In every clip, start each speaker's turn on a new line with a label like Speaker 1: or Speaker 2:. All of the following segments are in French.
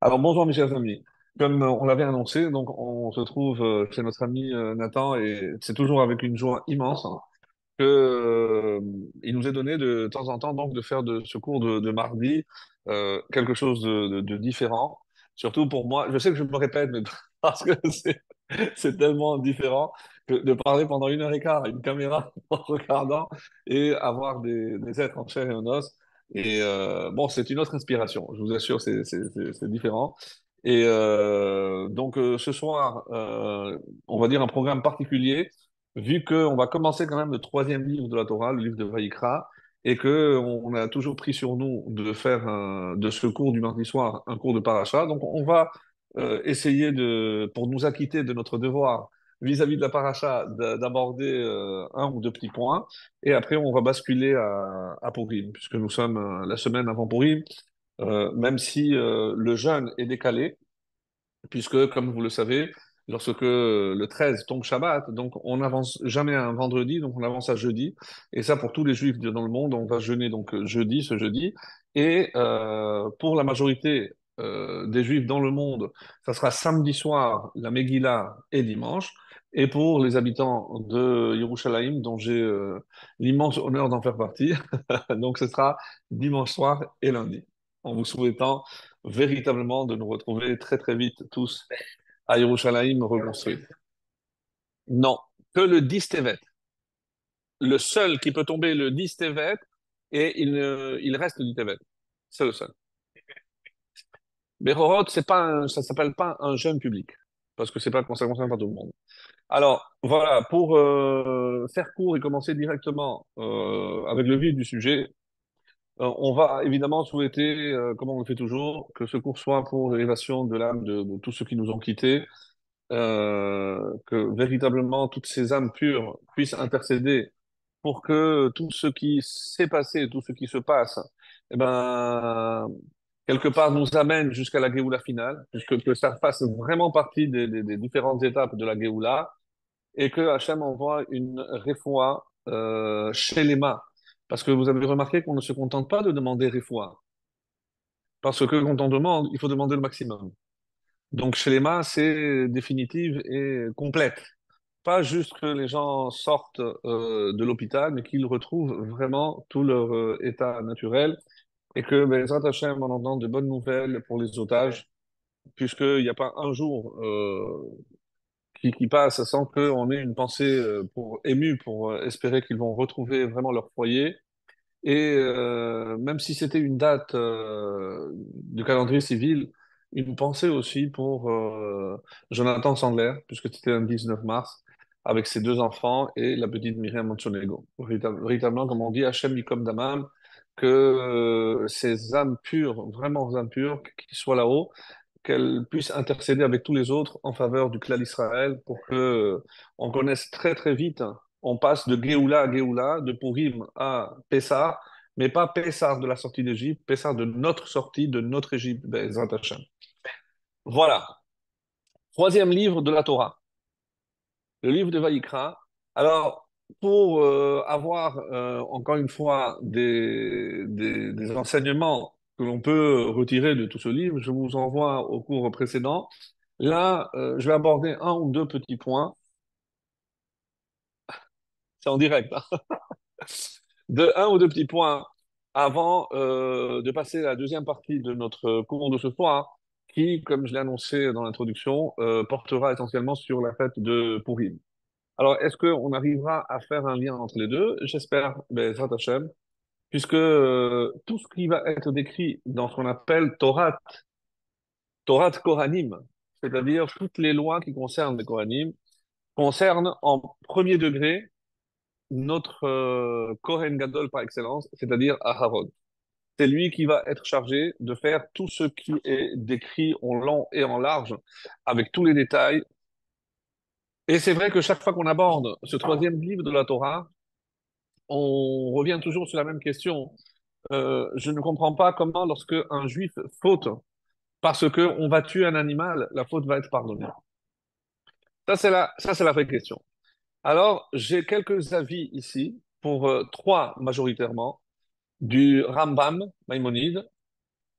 Speaker 1: Alors bonjour mes chers amis. Comme on l'avait annoncé, donc on se trouve chez notre ami Nathan et c'est toujours avec une joie immense que il nous est donné de temps en temps donc de faire de ce cours de mardi quelque chose de différent. Surtout pour moi, je sais que je me répète, mais parce que c'est tellement différent que de parler pendant 1 heure et quart à une caméra en regardant et avoir des êtres en chair et en os. Et bon, c'est une autre inspiration, je vous assure, c'est différent. Et donc ce soir, on va dire un programme particulier, vu qu'on va commencer quand même le troisième livre de la Torah, le livre de Vaïkra, et que on a toujours pris sur nous de faire de ce cours du mardi soir un cours de paracha. Donc on va essayer de, pour nous acquitter de notre devoir vis-à-vis de la paracha, d'aborder un ou deux petits points, et après on va basculer à Purim, puisque nous sommes la semaine avant Purim, même si le jeûne est décalé, puisque, comme vous le savez, lorsque le 13 tombe Shabbat, donc on n'avance jamais à un vendredi, donc on avance à jeudi. Et ça, pour tous les juifs dans le monde, on va jeûner donc jeudi, ce jeudi. Et pour la majorité des juifs dans le monde, ça sera samedi soir, la Megillah et dimanche. Et pour les habitants de Yerushalayim, dont j'ai l'immense honneur d'en faire partie, donc ce sera dimanche soir et lundi. En vous souhaitant véritablement de nous retrouver très très vite tous à Yerushalayim reconstruit. Non, que le 10 Tevet. Le seul qui peut tomber le 10 Tevet et il reste du Tevet. C'est le seul. Bechorot, ça s'appelle pas un jeune public parce que c'est pas ça concerne pas tout le monde. Alors voilà, pour faire court et commencer directement avec le vif du sujet, on va évidemment souhaiter, comme on le fait toujours, que ce cours soit pour l'élévation de l'âme de tous ceux qui nous ont quittés, que véritablement toutes ces âmes pures puissent intercéder pour que tout ce qui s'est passé, tout ce qui se passe, eh ben, quelque part nous amène jusqu'à la Géoula finale, puisque que ça fasse vraiment partie des différentes étapes de la Géoula, et que Hachem envoie une réfoua chez les mains. Parce que vous avez remarqué qu'on ne se contente pas de demander réfoua, parce que quand on demande, il faut demander le maximum. Donc chez les mains, c'est définitive et complète. Pas juste que les gens sortent de l'hôpital, mais qu'ils retrouvent vraiment tout leur état naturel et que Bezrat Hashem, on entend de bonnes nouvelles pour les otages, puisqu'il n'y a pas un jour qui passe sans qu'on ait une pensée émue pour espérer qu'ils vont retrouver vraiment leur foyer. Et même si c'était une date du calendrier civil, une pensée aussi pour Jonathan Sandler, puisque c'était un 19 mars, avec ses deux enfants et la petite Myriam Montenegro. Véritablement, comme on dit, Hachem Yikom Damam, que ces âmes pures, vraiment âmes pures, qui soient là-haut, qu'elles puissent intercéder avec tous les autres en faveur du clan d'Israël pour que on connaisse très très vite. On passe de Géoula à Géoula, de Purim à Pessah, mais pas Pessah de la sortie d'Égypte, Pessah de notre sortie, de notre Égypte, Bezrat Hashem. Voilà. Troisième livre de la Torah, le livre de Vaïkra. Alors, pour avoir encore une fois des enseignements que l'on peut retirer de tout ce livre, je vous envoie au cours précédent. Là, je vais aborder un ou deux petits points. C'est en direct, hein. De un ou deux petits points avant de passer à la deuxième partie de notre cours de ce soir, qui, comme je l'ai annoncé dans l'introduction, portera essentiellement sur la fête de Purim. Alors, est-ce qu'on arrivera à faire un lien entre les deux? J'espère, Bezrat Hashem, puisque tout ce qui va être décrit dans ce qu'on appelle Torah Kohanim, c'est-à-dire toutes les lois qui concernent les Kohanim, concernent en premier degré notre Kohen Gadol par excellence, c'est-à-dire Aharon. C'est lui qui va être chargé de faire tout ce qui est décrit en long et en large, avec tous les détails. Et c'est vrai que chaque fois qu'on aborde ce troisième livre de la Torah, on revient toujours sur la même question. Je ne comprends pas comment, lorsque un juif faute parce que on va tuer un animal, la faute va être pardonnée. Ça, c'est la vraie question. Alors, j'ai quelques avis ici, pour trois majoritairement, du Rambam, Maïmonide,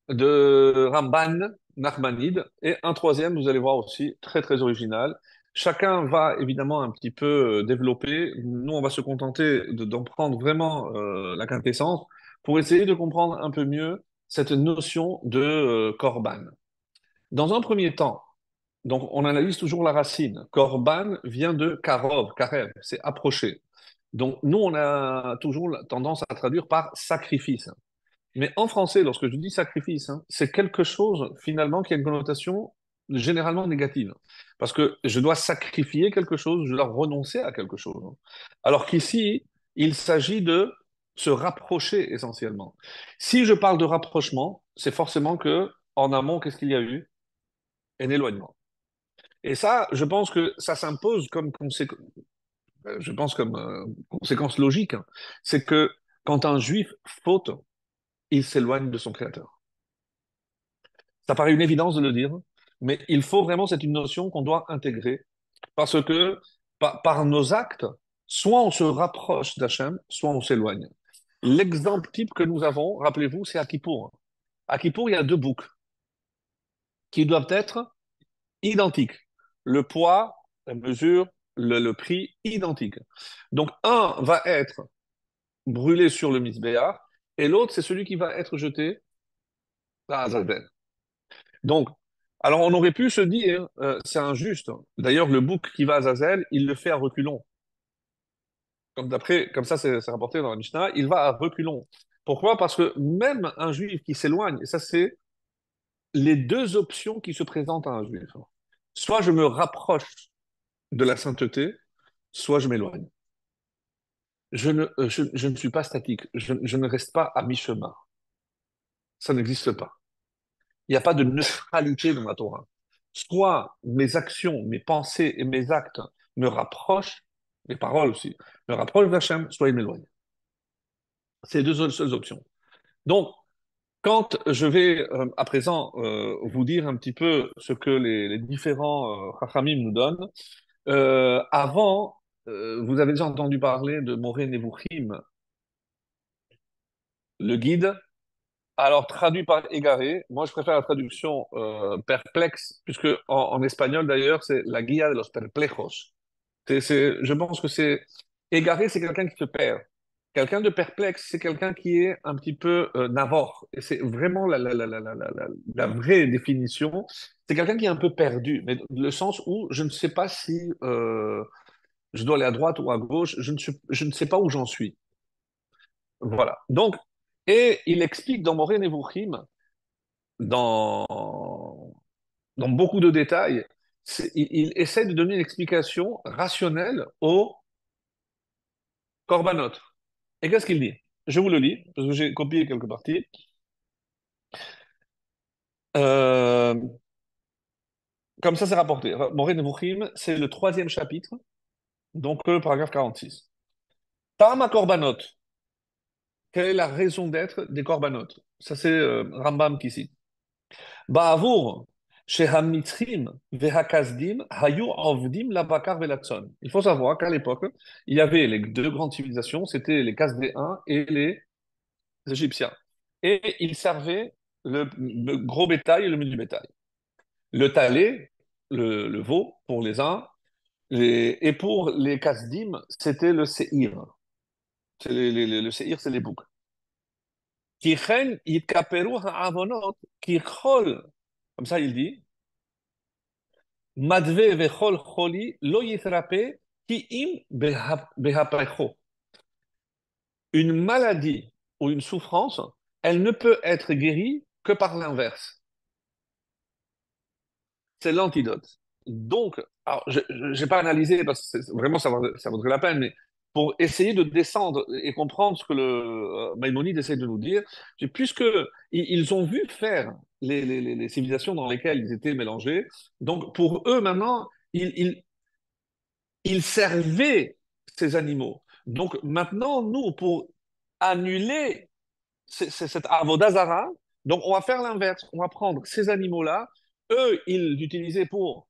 Speaker 1: de Ramban Nachmanide, et un troisième, vous allez voir aussi, très très original. Chacun va évidemment un petit peu développer. Nous, on va se contenter d'en prendre vraiment la quintessence pour essayer de comprendre un peu mieux cette notion de korban. Dans un premier temps, donc on analyse toujours la racine. Korban vient de karov, karev, c'est approcher. Donc nous, on a toujours tendance à traduire par sacrifice. Mais en français, lorsque je dis sacrifice, hein, c'est quelque chose finalement qui a une connotation généralement négative. Parce que je dois sacrifier quelque chose, je dois renoncer à quelque chose. Alors qu'ici, il s'agit de se rapprocher essentiellement. Si je parle de rapprochement, c'est forcément que en amont, qu'est-ce qu'il y a eu? Un éloignement. Et ça, je pense que ça s'impose comme je pense comme conséquence logique. Hein. C'est que quand un juif faute, il s'éloigne de son créateur. Ça paraît une évidence de le dire, mais il faut vraiment, c'est une notion qu'on doit intégrer parce que par nos actes, soit on se rapproche d'Hachem, soit on s'éloigne. L'exemple type que nous avons, rappelez-vous, c'est à Kippour. À Kippour, il y a deux boucs qui doivent être identiques. Le poids, la mesure, le prix identique. Donc, un va être brûlé sur le misbéach et l'autre, c'est celui qui va être jeté à Azazel. Donc, alors on aurait pu se dire, c'est injuste. D'ailleurs, le bouc qui va à Zazel, il le fait à reculons. Comme ça, c'est rapporté dans la Mishnah, il va à reculons. Pourquoi? Parce que même un juif qui s'éloigne, et ça c'est les deux options qui se présentent à un juif. Soit je me rapproche de la sainteté, soit je m'éloigne. Je ne suis pas statique, je ne reste pas à mi-chemin. Ça n'existe pas. Il n'y a pas de neutralité dans la Torah. Soit mes actions, mes pensées et mes actes me rapprochent, mes paroles aussi, me rapprochent d'Hachem, soit ils m'éloignent. C'est les deux seules options. Donc, quand je vais à présent vous dire un petit peu ce que les différents Chachamim nous donnent, avant, vous avez déjà entendu parler de Moré Nevuchim, le guide. Alors, traduit par égaré, moi je préfère la traduction perplexe, puisque en espagnol d'ailleurs, c'est la guía de los perplejos. Je pense que c'est égaré, c'est quelqu'un qui se perd. Quelqu'un de perplexe, c'est quelqu'un qui est un petit peu navore. Et c'est vraiment la vraie définition. C'est quelqu'un qui est un peu perdu, mais dans le sens où je ne sais pas si je dois aller à droite ou à gauche, je ne sais pas où j'en suis. Voilà. Donc, et il explique dans Moré Nevuchim, dans, dans beaucoup de détails, il essaie de donner une explication rationnelle au korbanot. Et qu'est-ce qu'il dit? Je vous le lis, parce que j'ai copié quelques parties. Euh, Comme ça, c'est rapporté. Moré Nevuchim, c'est le troisième chapitre, donc le paragraphe 46. Tama korbanot. Quelle est la raison d'être des korbanot? Ça, c'est Rambam qui cite. Ba'avour, shehamnitzrim vehakazdim hayu avdim labakar velatson. Il faut savoir qu'à l'époque, il y avait les deux grandes civilisations, c'était les Chaldéens et les Égyptiens. Et ils servaient le gros bétail et le menu bétail. Le talé, le veau pour les uns, et pour les Kasdim, c'était le séhir. Le séhir, c'est les boucs. Kichen yitkaperu ha'avonot kichol. Comme ça, il dit. Madve vechol choli lo yitrape ki im behaprecho. Une maladie ou une souffrance, elle ne peut être guérie que par l'inverse. C'est l'antidote. Donc, alors, je n'ai pas analysé parce que vraiment ça vaudrait la peine, mais pour essayer de descendre et comprendre ce que le Maïmonide essaie de nous dire, puisque ils ont vu faire les civilisations dans lesquelles ils étaient mélangés, donc pour eux maintenant, ils servaient ces animaux. Donc maintenant, nous, pour annuler cette avodazara, donc on va faire l'inverse. On va prendre ces animaux-là, eux, ils l'utilisaient pour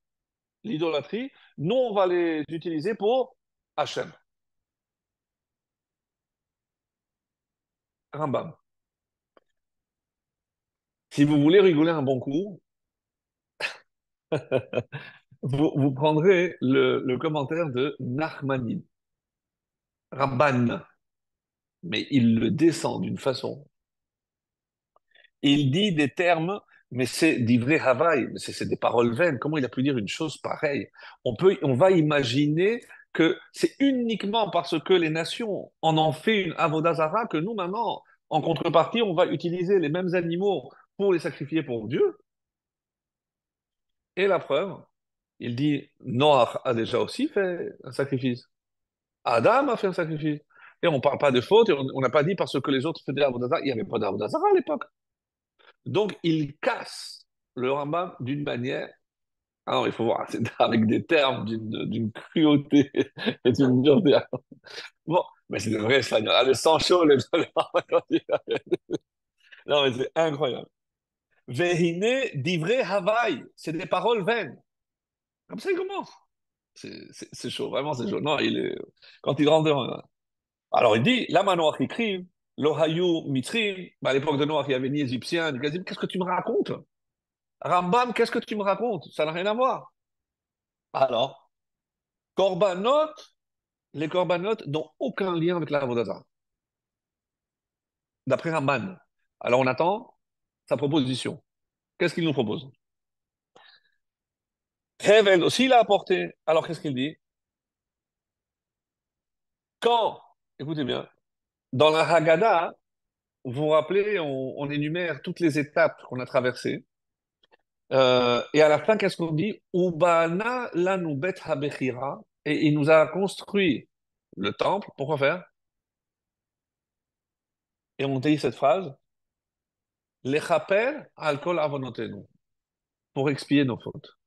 Speaker 1: l'idolâtrie, nous, on va les utiliser pour Hachem. Rambam. Si vous voulez rigoler un bon coup, Vous prendrez le commentaire de Nachmanide, Ramban, mais il le descend d'une façon. Il dit des termes, mais c'est d'ivrei Havaï, mais c'est des paroles vaines. Comment il a pu dire une chose pareille? On va imaginer que c'est uniquement parce que les nations en ont fait une avodazara que nous, maintenant, en contrepartie, on va utiliser les mêmes animaux pour les sacrifier pour Dieu. Et la preuve, il dit, Noach a déjà aussi fait un sacrifice. Adam a fait un sacrifice. Et on ne parle pas de faute, et on n'a pas dit parce que les autres faisaient Avodazara. Il n'y avait pas d'Avodazara à l'époque. Donc, il casse le Rambam d'une manière. Ah non, il faut voir, c'est avec des termes d'une cruauté et d'une dureté. Bon, mais c'est de vrai espagnol. Ah, le sang chaud, non, mais c'est incroyable. Vehine divrei Havaï, c'est des paroles vaines. Comme ça, il commence. C'est chaud, vraiment, c'est chaud. Non, il est. Quand il rentre dedans. Alors, il dit, là, Noach écrit, Lohayu Mitrim, bah, à l'époque de Noach, il y avait ni Égyptiens, ni Gazim. Qu'est-ce que tu me racontes? Rambam, qu'est-ce que tu me racontes? Ça n'a rien à voir. Alors, Korbanot, les Korbanot n'ont aucun lien avec la Vodazara, d'après Ramban. Alors, on attend sa proposition. Qu'est-ce qu'il nous propose? Hevel aussi l'a apporté. Alors, qu'est-ce qu'il dit? Quand, écoutez bien, dans la Haggadah, vous vous rappelez, on énumère toutes les étapes qu'on a traversées. Et à la fin, qu'est-ce qu'on dit? Ubana lanu bet habechira. Et il nous a construit le temple. Pourquoi faire? Et on dit cette phrase, Lechaper al kol avonotenu, pour expier nos fautes.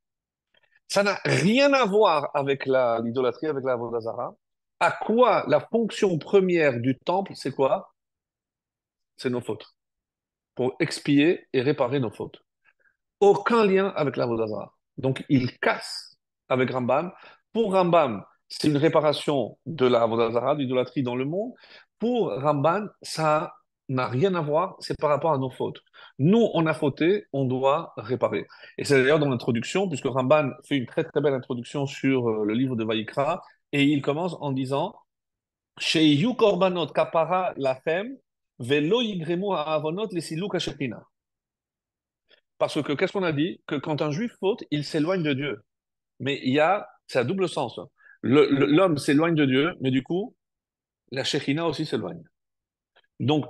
Speaker 1: Ça n'a rien à voir avec l'idolâtrie, avec la Vodazara. À quoi la fonction première du temple, c'est quoi? C'est nos fautes. Pour expier et réparer nos fautes. Aucun lien avec la Vodazara. Donc, il casse avec Rambam. Pour Rambam, c'est une réparation de la Vodazara, de l'idolâtrie dans le monde. Pour Rambam, ça n'a rien à voir, c'est par rapport à nos fautes. Nous, on a fauté, on doit réparer. Et c'est d'ailleurs dans l'introduction, puisque Ramban fait une très très belle introduction sur le livre de Vaïkra, et il commence en disant Sheyu korbanot kapara lachem, velo yigremu ha'avonot lesiluk hashekhinah. Parce que qu'est-ce qu'on a dit? Que quand un juif faute, il s'éloigne de Dieu. Mais c'est à double sens, hein. L'homme s'éloigne de Dieu, mais du coup, la Shekhinah aussi s'éloigne. Donc,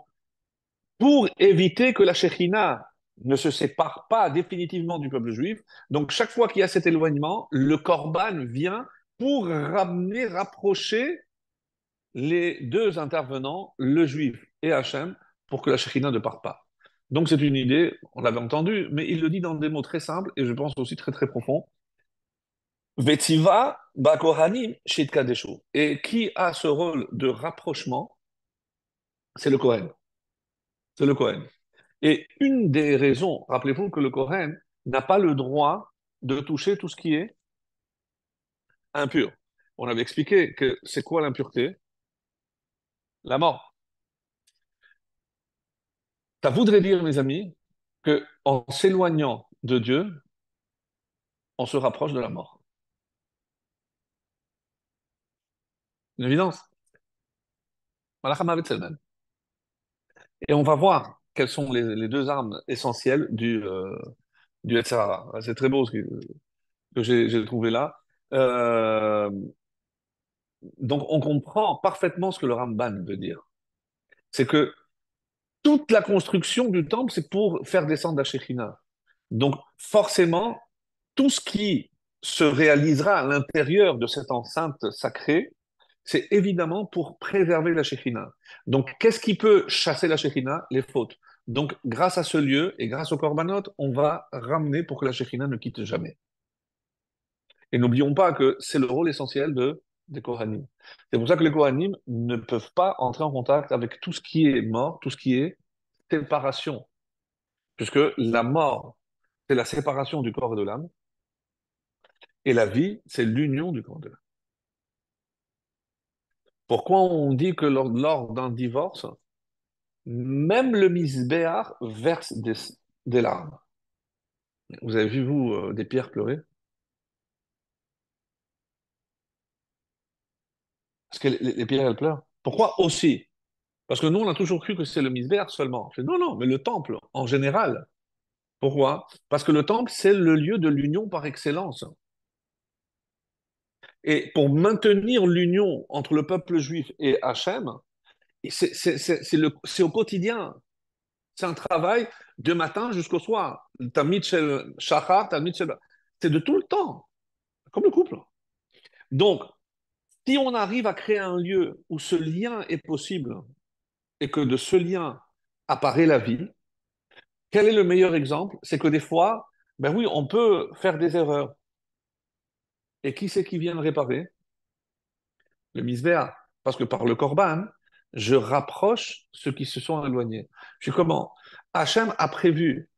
Speaker 1: pour éviter que la Shekhinah ne se sépare pas définitivement du peuple juif, donc chaque fois qu'il y a cet éloignement, le Corban vient pour ramener, rapprocher les deux intervenants, le juif et Hachem, pour que la Shekhinah ne parte pas. Donc c'est une idée, on l'avait entendu, mais il le dit dans des mots très simples et je pense aussi très très profonds. Vetiva Bakohanim Shit Kadeshu. Et qui a ce rôle de rapprochement? C'est le Kohen. C'est le Kohen. Et une des raisons, rappelez-vous que le Kohen n'a pas le droit de toucher tout ce qui est impur. On avait expliqué que c'est quoi l'impureté? La mort. Ça voudrait dire, mes amis, que en s'éloignant de Dieu, on se rapproche de la mort. Une évidence. Et on va voir quelles sont les deux armes essentielles du Yetzer Hara. C'est très beau que j'ai trouvé là. Euh, donc, on comprend parfaitement ce que le Ramban veut dire. C'est que toute la construction du temple, c'est pour faire descendre la Shekhinah. Donc, forcément, tout ce qui se réalisera à l'intérieur de cette enceinte sacrée, c'est évidemment pour préserver la Shekhinah. Donc, qu'est-ce qui peut chasser la Shekhinah? Les fautes. Donc, grâce à ce lieu et grâce au Korbanot, on va ramener pour que la Shekhinah ne quitte jamais. Et n'oublions pas que c'est le rôle essentiel des Kohanim. C'est pour ça que les Kohanim ne peuvent pas entrer en contact avec tout ce qui est mort, tout ce qui est séparation. Puisque la mort, c'est la séparation du corps et de l'âme, et la vie, c'est l'union du corps et de l'âme. Pourquoi on dit que lors d'un divorce, même le misbéar verse des larmes? Vous avez vu, vous, des pierres pleurer? Parce que les pierres, elles pleurent. Pourquoi aussi? Parce que nous, on a toujours cru que c'est le misbéar seulement. Je dis, non, non, mais le temple, en général. Pourquoi? Parce que le temple, c'est le lieu de l'union par excellence. Et pour maintenir l'union entre le peuple juif et Hachem, c'est au quotidien. C'est un travail de matin jusqu'au soir. T'as Mitchell Shachar, t'as Mitchell. C'est de tout le temps, comme le couple. Donc, si on arrive à créer un lieu où ce lien est possible et que de ce lien apparaît la vie, quel est le meilleur exemple? C'est que des fois, ben oui, on peut faire des erreurs. Et qui c'est qui vient le réparer? Le misbéa. Parce que par le korban, je rapproche ceux qui se sont éloignés. Je suis comment? Hachem a prévu,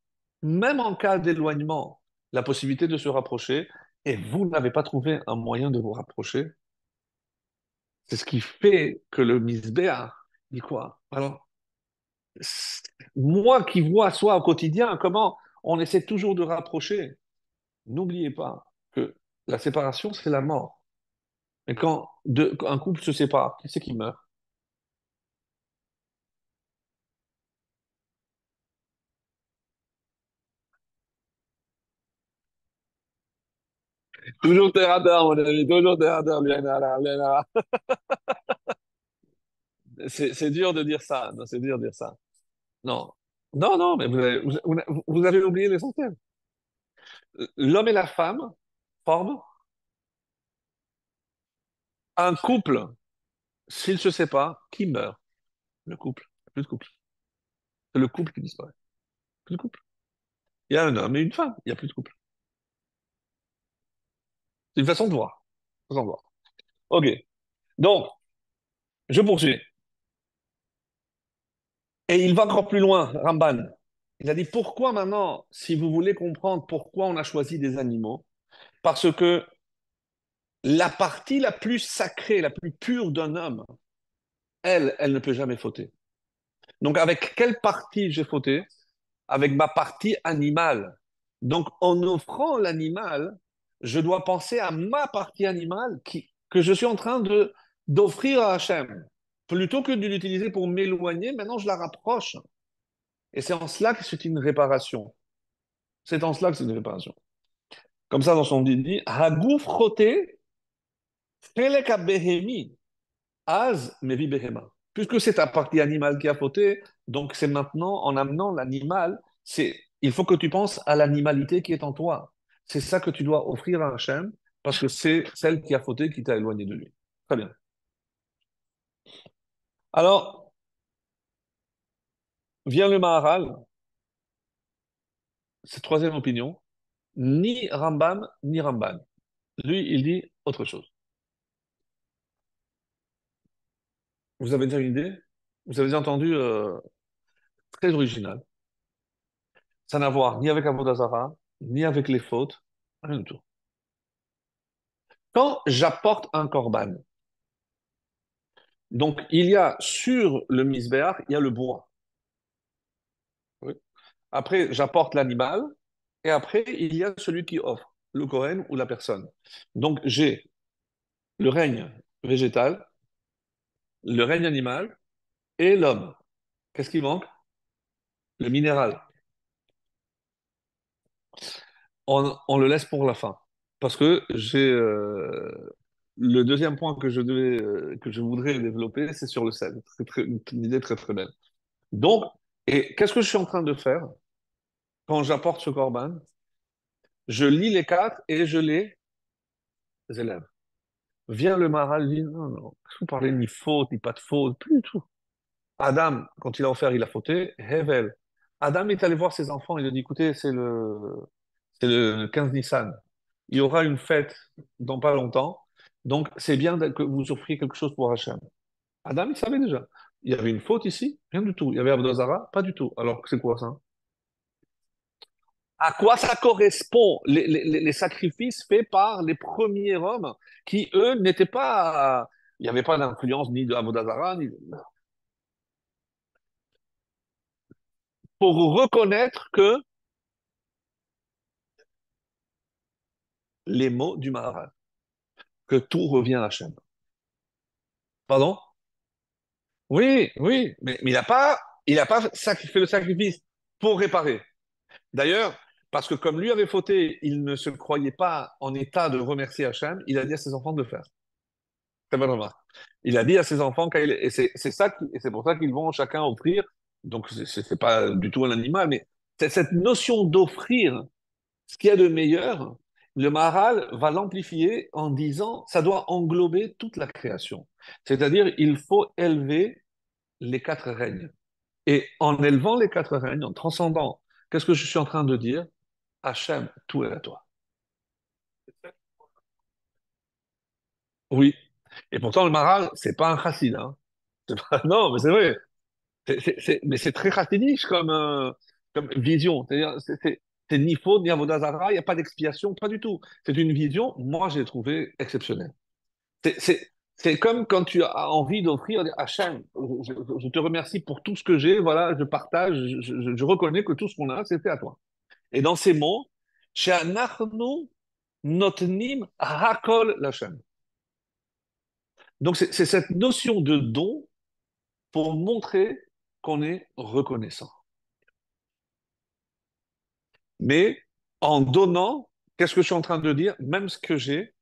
Speaker 1: même en cas d'éloignement, la possibilité de se rapprocher, et vous n'avez pas trouvé un moyen de vous rapprocher. C'est ce qui fait que le misbéa dit quoi? Alors, moi qui vois soi au quotidien comment on essaie toujours de rapprocher, n'oubliez pas que la séparation, c'est la mort. Mais quand un couple se sépare, qui c'est qui meurt? Toujours terre à terre, mon ami, toujours terre à terre, bien là, bien là. C'est dur de dire ça, non, c'est dur de dire ça. Non, non, non, mais vous avez oublié l'essentiel. L'homme et la femme forment un couple. S'ils se séparent, qui meurt? Le couple. Il y a plus de couple. C'est le couple qui disparaît. Plus de couple. Il y a un homme et une femme, il n'y a plus de couple. C'est une façon de voir. Façon de voir. Ok. Donc, je poursuis. Et il va encore plus loin, Ramban. Il a dit pourquoi maintenant, si vous voulez comprendre pourquoi on a choisi des animaux, parce que la partie la plus sacrée, la plus pure d'un homme, elle ne peut jamais fauter. Donc, avec quelle partie j'ai fauté? Avec ma partie animale. Donc, en offrant l'animal, je dois penser à ma partie animale que je suis en train d'offrir à Hachem. Plutôt que de l'utiliser pour m'éloigner, maintenant je la rapproche. Et c'est en cela que c'est une réparation. C'est en cela que c'est une réparation. Comme ça, dans son dit, Hagouf roté, chelek behemi, az mevi behema. Puisque c'est ta partie animale qui a fauté, donc c'est maintenant, en amenant l'animal, il faut que tu penses à l'animalité qui est en toi. C'est ça que tu dois offrir à Hachem, parce que c'est celle qui a fauté qui t'a éloigné de lui. Très bien. Alors, vient le Maharal, c'est troisième opinion, ni Rambam, ni Ramban. Lui, il dit autre chose. Vous avez déjà une idée? Vous avez déjà entendu, très original. Ça n'a à voir ni avec Avodah Zarah, ni avec les fautes, rien du tout. Quand j'apporte un korban, donc il y a sur le misbéach, il y a le bois. Oui. Après, j'apporte l'animal, et après, il y a celui qui offre, le Kohen ou la personne. Donc j'ai le règne végétal, le règne animal et l'homme. Qu'est-ce qui manque? Le minéral. On le laisse pour la fin. Parce que j'ai le deuxième point que je voudrais développer, c'est sur le sel. C'est une idée très très belle. Donc, et qu'est-ce que je suis en train de faire quand j'apporte ce corban? Je lis les quatre et je les élève. Vient le Maharal, dit non, non, qu'est-ce que vous parlez ni faute, ni pas de faute, plus du tout. Adam, quand il a offert, il a fauté. Hevel. Adam est allé voir ses enfants, il a dit écoutez, c'est le 15 Nissan. Il y aura une fête dans pas longtemps. Donc, c'est bien que vous offriez quelque chose pour Hachem. Adam, il savait déjà. Il y avait une faute ici? Rien du tout. Il y avait Abdozara? Pas du tout. Alors, c'est quoi ça? À quoi ça correspond les sacrifices faits par les premiers hommes qui, eux, n'étaient pas. Il n'y avait pas d'influence ni de Abodazara, ni. Pour reconnaître que les mots du Maharal, que tout revient à Hachem. Pardon? Oui, oui, mais il a pas fait le sacrifice pour réparer. D'ailleurs, parce que comme lui avait fauté, il ne se croyait pas en état de remercier Hachem, il a dit à ses enfants de le faire. Très bonne remarque. Il a dit à ses enfants, et c'est ça, et c'est pour ça qu'ils vont chacun offrir, donc c'est pas du tout un animal, mais c'est cette notion d'offrir ce qu'il y a de meilleur, le Maharal va l'amplifier en disant, ça doit englober toute la création. C'est-à-dire, il faut élever les quatre règnes. Et en élevant les quatre règnes, en transcendant, qu'est-ce que je suis en train de dire? Hachem, tout est à toi. Oui. Et pourtant, le Maharal, c'est pas un chassid, hein. Non, mais c'est vrai. Mais c'est très chassidique comme vision. C'est-à-dire, c'est ni faute, ni avodazara, il n'y a pas d'expiation, pas du tout. C'est une vision, moi, j'ai trouvé exceptionnelle. C'est comme quand tu as envie d'offrir à Hachem, je te remercie pour tout ce que j'ai, voilà, je partage, je reconnais que tout ce qu'on a, c'est fait à toi. Et dans ces mots, She'anachnu notnim hakol l'Hachem. Donc c'est cette notion de don pour montrer qu'on est reconnaissant. Mais en donnant, qu'est-ce que je suis en train de dire? Même ce que j'ai,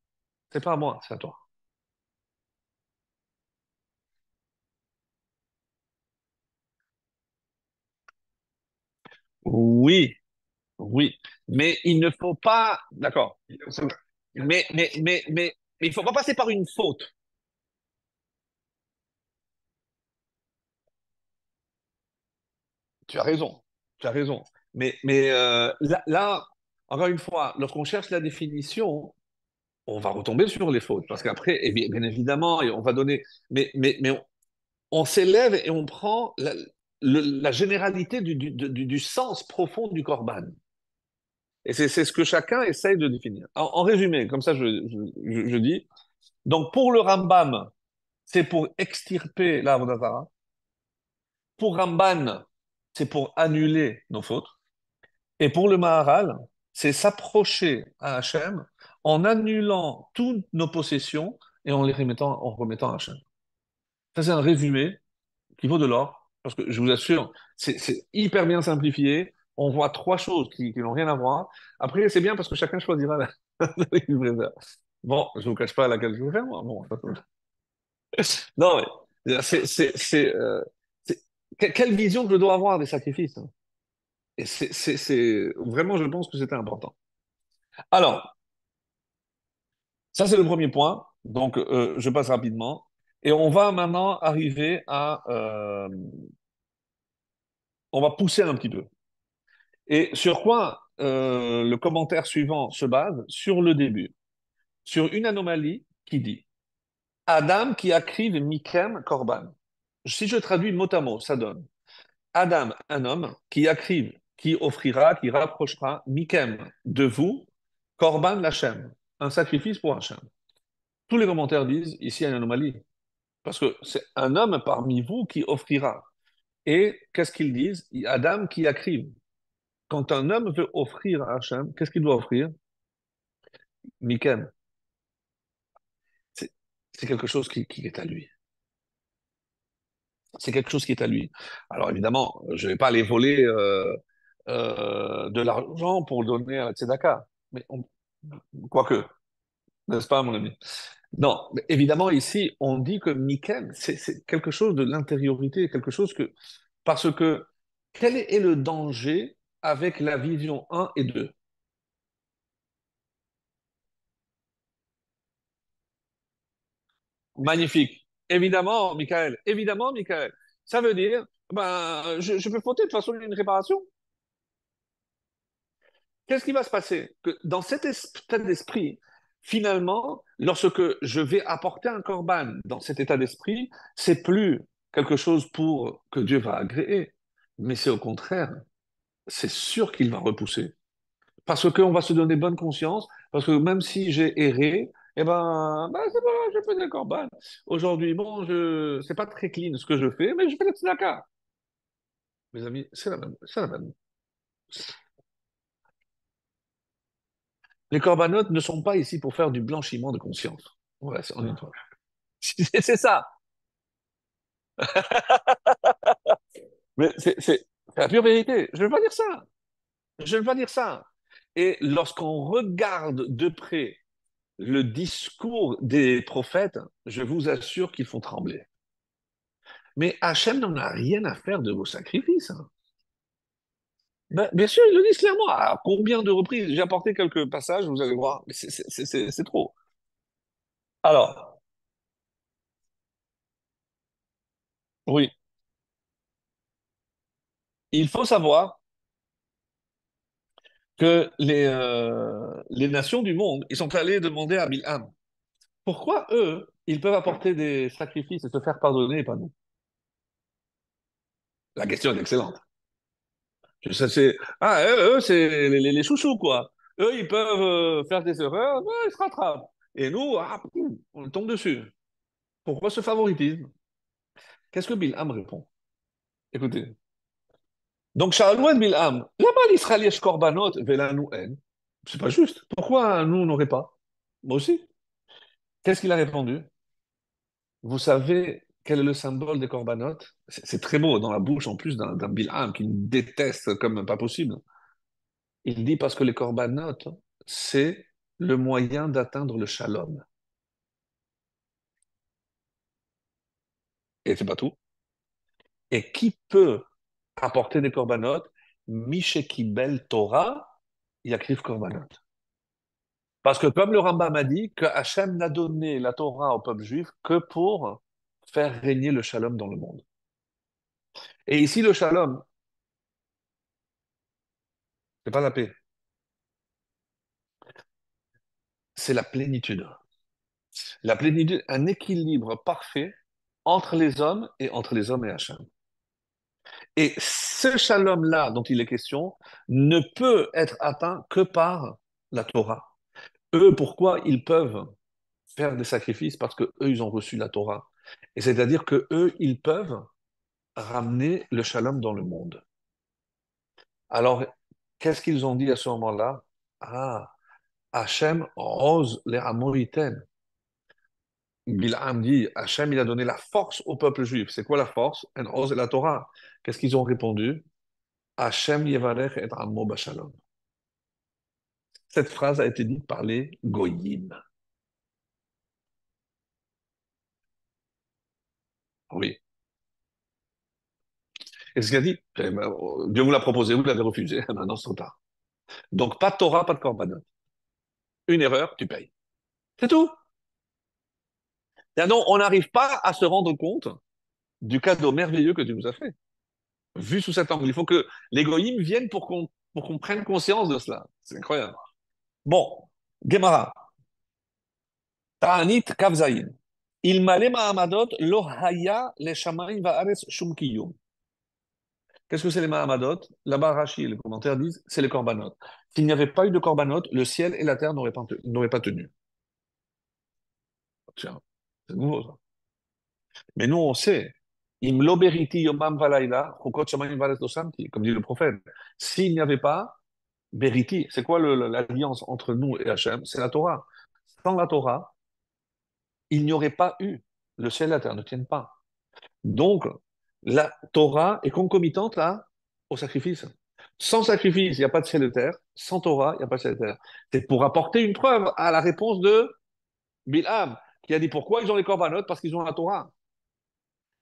Speaker 1: c'est pas à moi, c'est à toi. Oui, oui, mais il ne faut pas, d'accord, mais il faut pas passer par une faute. Tu as raison, tu as raison. Mais là, encore une fois, lorsqu'on cherche la définition, on va retomber sur les fautes, parce qu'après, et bien évidemment, et on va donner, mais on s'élève et on prend la généralité du sens profond du Corban. Et c'est ce que chacun essaye de définir. En résumé, comme ça je dis, donc pour le Rambam, c'est pour extirper l'Avodazara. Pour Ramban, c'est pour annuler nos fautes. Et pour le Maharal, c'est s'approcher à Hachem en annulant toutes nos possessions et en remettant à Hachem. Ça, c'est un résumé qui vaut de l'or, parce que je vous assure, c'est hyper bien simplifié. On voit trois choses qui n'ont rien à voir. Après, c'est bien parce que chacun choisira qu'il préfère. Bon, je ne vous cache pas laquelle je vais faire, moi. Bon, non, mais c'est- quelle vision je dois avoir des sacrifices, hein. Et vraiment, je pense que c'était important. Alors, ça, c'est le premier point. Donc, je passe rapidement. Et on va maintenant arriver on va pousser un petit peu. Et sur quoi le commentaire suivant se base? Sur le début. Sur une anomalie qui dit Adam qui acrive Mikem Korban. Si je traduis mot à mot, ça donne Adam, un homme, qui acrive, qui offrira, qui rapprochera Mikem de vous, Korban l'Hachem, un sacrifice pour Hachem. Tous les commentaires disent ici il y a une anomalie. Parce que c'est un homme parmi vous qui offrira. Et qu'est-ce qu'ils disent? Adam qui acrive. Quand un homme veut offrir à Hachem, qu'est-ce qu'il doit offrir? Mikem. C'est c'est quelque chose qui est à lui. C'est quelque chose qui est à lui. Alors évidemment, je ne vais pas aller voler de l'argent pour le donner à la Tzedaka. Mais quoique, n'est-ce pas, mon ami? Non, mais évidemment, ici, on dit que Mikem, c'est quelque chose de l'intériorité, quelque chose que... Parce que quel est le danger avec la vision un et 2? Magnifique. Évidemment, Michael. Ça veut dire, ben, je peux fauter, de toute façon, il y a une réparation. Qu'est-ce qui va se passer? Que dans cet état d'esprit, finalement, lorsque je vais apporter un corban dans cet état d'esprit, c'est plus quelque chose pour que Dieu va agréer, mais c'est au contraire, c'est sûr qu'il va repousser. Parce qu'on va se donner bonne conscience, parce que même si j'ai erré, ben c'est pas grave, je fais des corbanes. Aujourd'hui, bon, c'est pas très clean ce que je fais, mais je fais des tzedaka. Mes amis, c'est la même. Les corbanotes ne sont pas ici pour faire du blanchiment de conscience. Ouais, c'est ça. Mais c'est la pure vérité. Je ne veux pas dire ça. Je ne veux pas dire ça. Et lorsqu'on regarde de près le discours des prophètes, je vous assure qu'ils font trembler. Mais Hachem n'en a rien à faire de vos sacrifices, hein. Ben, bien sûr, ils le disent clairement. À combien de reprises? J'ai apporté quelques passages, vous allez voir. Mais c'est trop. Alors, oui, il faut savoir que les nations du monde, ils sont allés demander à Bilham, pourquoi eux, ils peuvent apporter des sacrifices et se faire pardonner et pas nous? La question est excellente. Ça, eux, c'est les chouchous, quoi. Eux, ils peuvent faire des erreurs, ouais, ils se rattrapent. Et nous, poum, on tombe dessus. Pourquoi ce favoritisme? Qu'est-ce que Bilham répond? Écoutez. Donc, Sha'alouan Bilham, là-bas, l'Israël yesh korbanot, velanu en. C'est pas juste. Pourquoi nous, on n'aurait pas? Moi aussi. Qu'est-ce qu'il a répondu? Vous savez quel est le symbole des corbanotes? C'est très beau dans la bouche, en plus d'un Bilham qui nous déteste comme pas possible. Il dit parce que les corbanotes, c'est le moyen d'atteindre le shalom. Et c'est pas tout. Et qui peut apporter des corbanotes? Mishekibel Torah, Yakriv Korbanot. Parce que comme le Rambam a dit, que Hachem n'a donné la Torah au peuple juif que pour faire régner le shalom dans le monde. Et ici, le shalom, c'est pas la paix, c'est la plénitude. La plénitude, un équilibre parfait entre les hommes et entre les hommes et Hachem. Et ce shalom-là dont il est question ne peut être atteint que par la Torah. Eux, pourquoi ils peuvent faire des sacrifices? Parce que eux, ils ont reçu la Torah. Et c'est-à-dire que eux, ils peuvent ramener le shalom dans le monde. Alors, qu'est-ce qu'ils ont dit à ce moment-là? Ah, Hachem ose les Amoïten. Bilham dit, Hachem, il a donné la force au peuple juif. C'est quoi la force? En ose la Torah. Qu'est-ce qu'ils ont répondu? Hachem yevarech et amo bashalom. Cette phrase a été dite par les Goyim. Oui. Et ce qu'il a dit, Dieu vous l'a proposé, vous l'avez refusé, maintenant c'est trop tard. Donc pas de Torah, pas de Korbanot. Une erreur, tu payes. C'est tout. Et donc on n'arrive pas à se rendre compte du cadeau merveilleux que tu nous as fait. Vu sous cet angle, il faut que les Goyim viennent pour qu'on prenne conscience de cela. C'est incroyable. Bon, Gemara, Ta'anit Kavzaïn. Il malé Mahamadot lo haya le shamaim va'aretz shum kiyum. Qu'est-ce que c'est les Mahamadot? Là-bas, Rashi et les commentaires disent c'est les korbanot. S'il n'y avait pas eu de korbanot, le ciel et la terre n'auraient pas tenu. Tiens, c'est nouveau ça. Mais nous, on sait. Im lo beriti yomam valayla, chukot shamayim va'aretz lo samti, comme dit le prophète. S'il n'y avait pas beriti, c'est quoi l'alliance entre nous et Hachem? C'est la Torah. Sans la Torah, il n'y aurait pas eu. Le ciel et la terre ne tiennent pas. Donc, la Torah est concomitante au sacrifice. Sans sacrifice, il n'y a pas de ciel et de terre. Sans Torah, il n'y a pas de ciel et de terre. C'est pour apporter une preuve à la réponse de Bilham, qui a dit pourquoi ils ont les corbanotes? Parce qu'ils ont la Torah.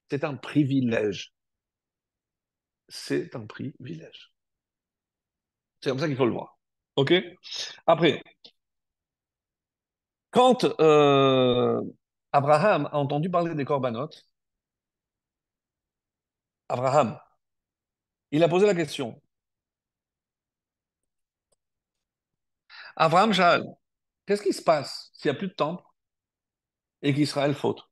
Speaker 1: C'est un privilège. C'est un privilège. C'est comme ça qu'il faut le voir. OK? Après, quand Abraham a entendu parler des corbanotes, Abraham, il a posé la question. Abraham Sha'al, qu'est-ce qui se passe s'il n'y a plus de temple et qu'Israël faute?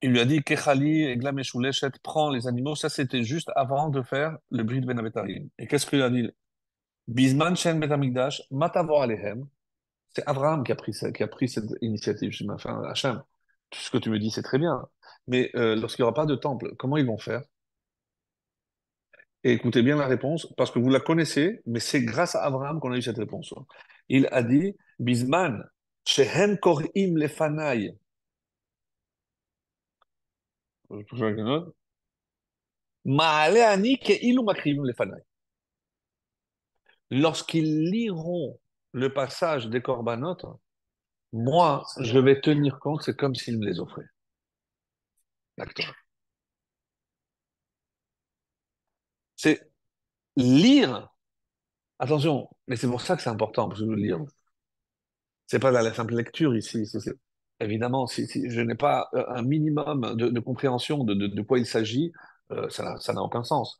Speaker 1: Il lui a dit, Kechali, Egla Meshuleshet, prends les animaux. Ça, c'était juste avant de faire le brit Ben Abetarim. Et qu'est-ce qu'il a dit? Bisman Shen Bet Amikdash, Matavo Alehem. C'est Abraham qui a pris cette initiative, je enfin, Hachem. ce que tu me dis, c'est très bien. Mais lorsqu'il n'y aura pas de temple, comment ils vont faire? Et écoutez bien la réponse, parce que vous la connaissez, mais c'est grâce à Abraham qu'on a eu cette réponse. Il a dit, Bisman, shehen korim lefanai. Ma'ale ani ke'ilu makrim lefanai. Lorsqu'ils liront le passage des corbanotes, moi, je vais tenir compte, c'est comme s'ils me les offraient. D'accord. C'est lire. Attention, mais c'est pour ça que c'est important, parce que lire. C'est pas la simple lecture ici. Évidemment, si je n'ai pas un minimum de compréhension de quoi il s'agit, ça n'a aucun sens.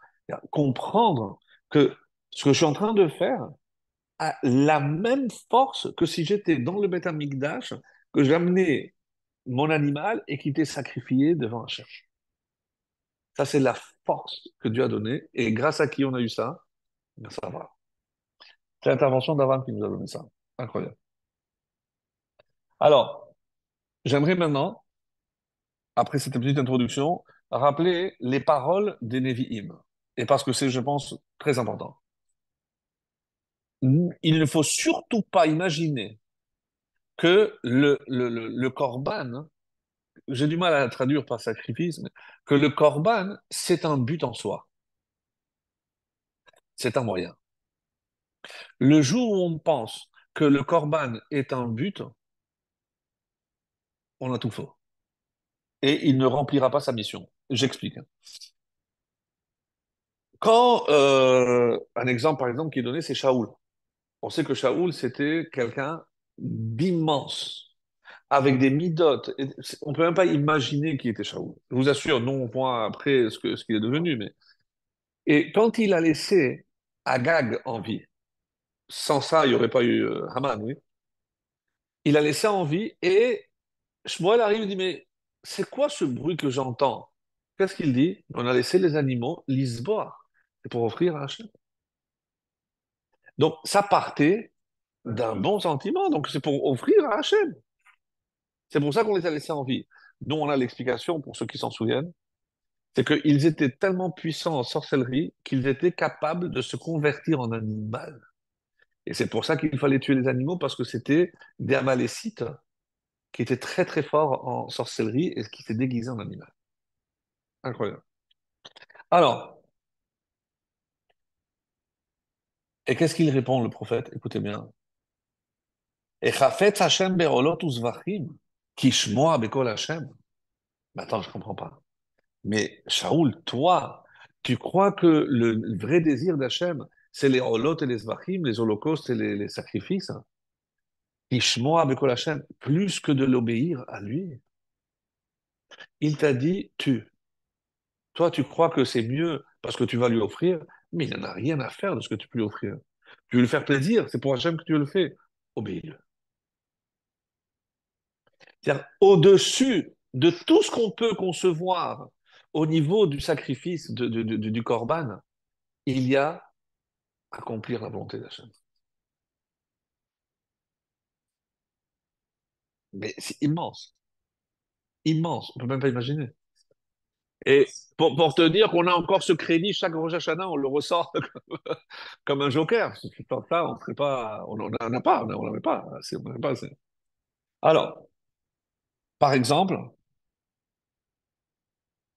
Speaker 1: Comprendre que ce que je suis en train de faire a la même force que si j'étais dans le Beth Amikdash, que j'amenais mon animal et qui était sacrifié devant Hachem. Ça, c'est la force que Dieu a donnée. Et grâce à qui on a eu ça? Grâce à Abraham. C'est l'intervention d'Abraham qui nous a donné ça. Incroyable. Alors, j'aimerais maintenant, après cette petite introduction, rappeler les paroles des Nevi'im. Et parce que c'est, je pense, très important. Il ne faut surtout pas imaginer que le korban, j'ai du mal à la traduire par sacrifice, mais que le korban, c'est un but en soi. C'est un moyen. Le jour où on pense que le korban est un but, on a tout faux. Et il ne remplira pas sa mission. J'explique. Quand, un exemple par exemple qui est donné, c'est Shaoul. On sait que Shaoul, c'était quelqu'un d'immense, avec des midotes. On peut même pas imaginer qui était Shaoul. Je vous assure, non, on voit après ce qu'il est devenu. Mais... Et quand il a laissé Agag en vie, sans ça, il n'y aurait pas eu Haman, oui. Il a laissé en vie et Shmuel arrive et dit, mais c'est quoi ce bruit que j'entends? Qu'est-ce qu'il dit? On a laissé les animaux lisboire. C'est pour offrir à Hachem. Donc, ça partait d'un bon sentiment. Donc, c'est pour offrir à Hachem. C'est pour ça qu'on les a laissés en vie. Nous, on a l'explication, pour ceux qui s'en souviennent, c'est qu'ils étaient tellement puissants en sorcellerie qu'ils étaient capables de se convertir en animal. Et c'est pour ça qu'il fallait tuer les animaux, parce que c'était des Amalécites qui étaient très très forts en sorcellerie et qui s'étaient déguisés en animal. Incroyable. Alors, et qu'est-ce qu'il répond, le prophète? Écoutez bien. Et chafetz Hashem be'olot uzvachim, kishmoa bekol Hashem. Mais attends, je comprends pas. Mais Shaoul, toi, tu crois que le vrai désir d'Hachem, c'est les holot et les zvachim, les holocaustes et les sacrifices, hein? Kishmoa bekol Hashem, plus que de l'obéir à lui. Il t'a dit, tu. Toi, tu crois que c'est mieux parce que tu vas lui offrir, mais il n'en a rien à faire de ce que tu peux lui offrir. Tu veux lui faire plaisir, c'est pour Hachem que tu le fais. Obéis-le. C'est-à-dire, au-dessus de tout ce qu'on peut concevoir au niveau du sacrifice du Corban, il y a accomplir la volonté d'Hachem. Mais c'est immense, immense, on ne peut même pas imaginer. Et pour te dire qu'on a encore ce crédit, chaque Rosh Hashanah, on le ressort comme un joker. Sans ça, on ferait pas, on n'en a pas, on n'en avait pas. On n'en a pas assez. Alors, par exemple,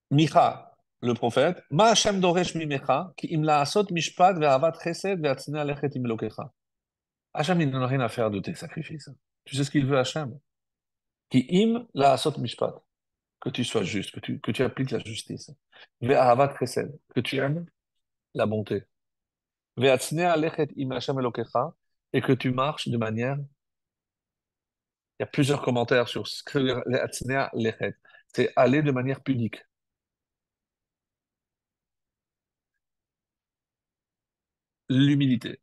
Speaker 1: Micha, le prophète, Ma Hashem doresh mimecha, ki im laasot mishpat ve'avat chesed ve'atzina lechet im Elokecha. Hachem, il n'en a rien à faire de tes sacrifices. Tu sais ce qu'il veut, Hachem? Ki im laasot mishpat. Que tu sois juste, que tu appliques la justice. Ve'ahavat chesed. Que tu aimes la bonté. Ve'atzina lechet im Hashem Elokecha. Et que tu marches de manière. Il y a plusieurs commentaires sur ce que ve'atzina lechet. C'est aller de manière pudique. L'humilité.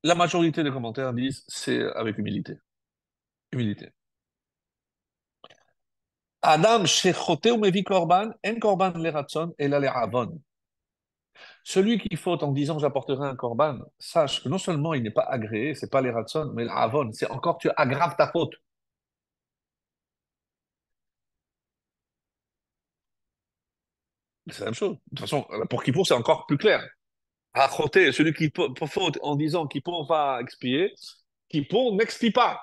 Speaker 1: La majorité des commentaires disent c'est avec humilité. Humilité. Adam shechote ou mevi korban, en korban le ratson et la le avon. Celui qui faute en disant j'apporterai un korban, sache que non seulement il n'est pas agréé, c'est pas les ratson, mais l'avon, c'est encore tu aggraves ta faute. C'est la même chose. De toute façon, pour Kippour, c'est encore plus clair. Achoté, celui qui faute en disant Kippour va expier, Kippour n'expie pas.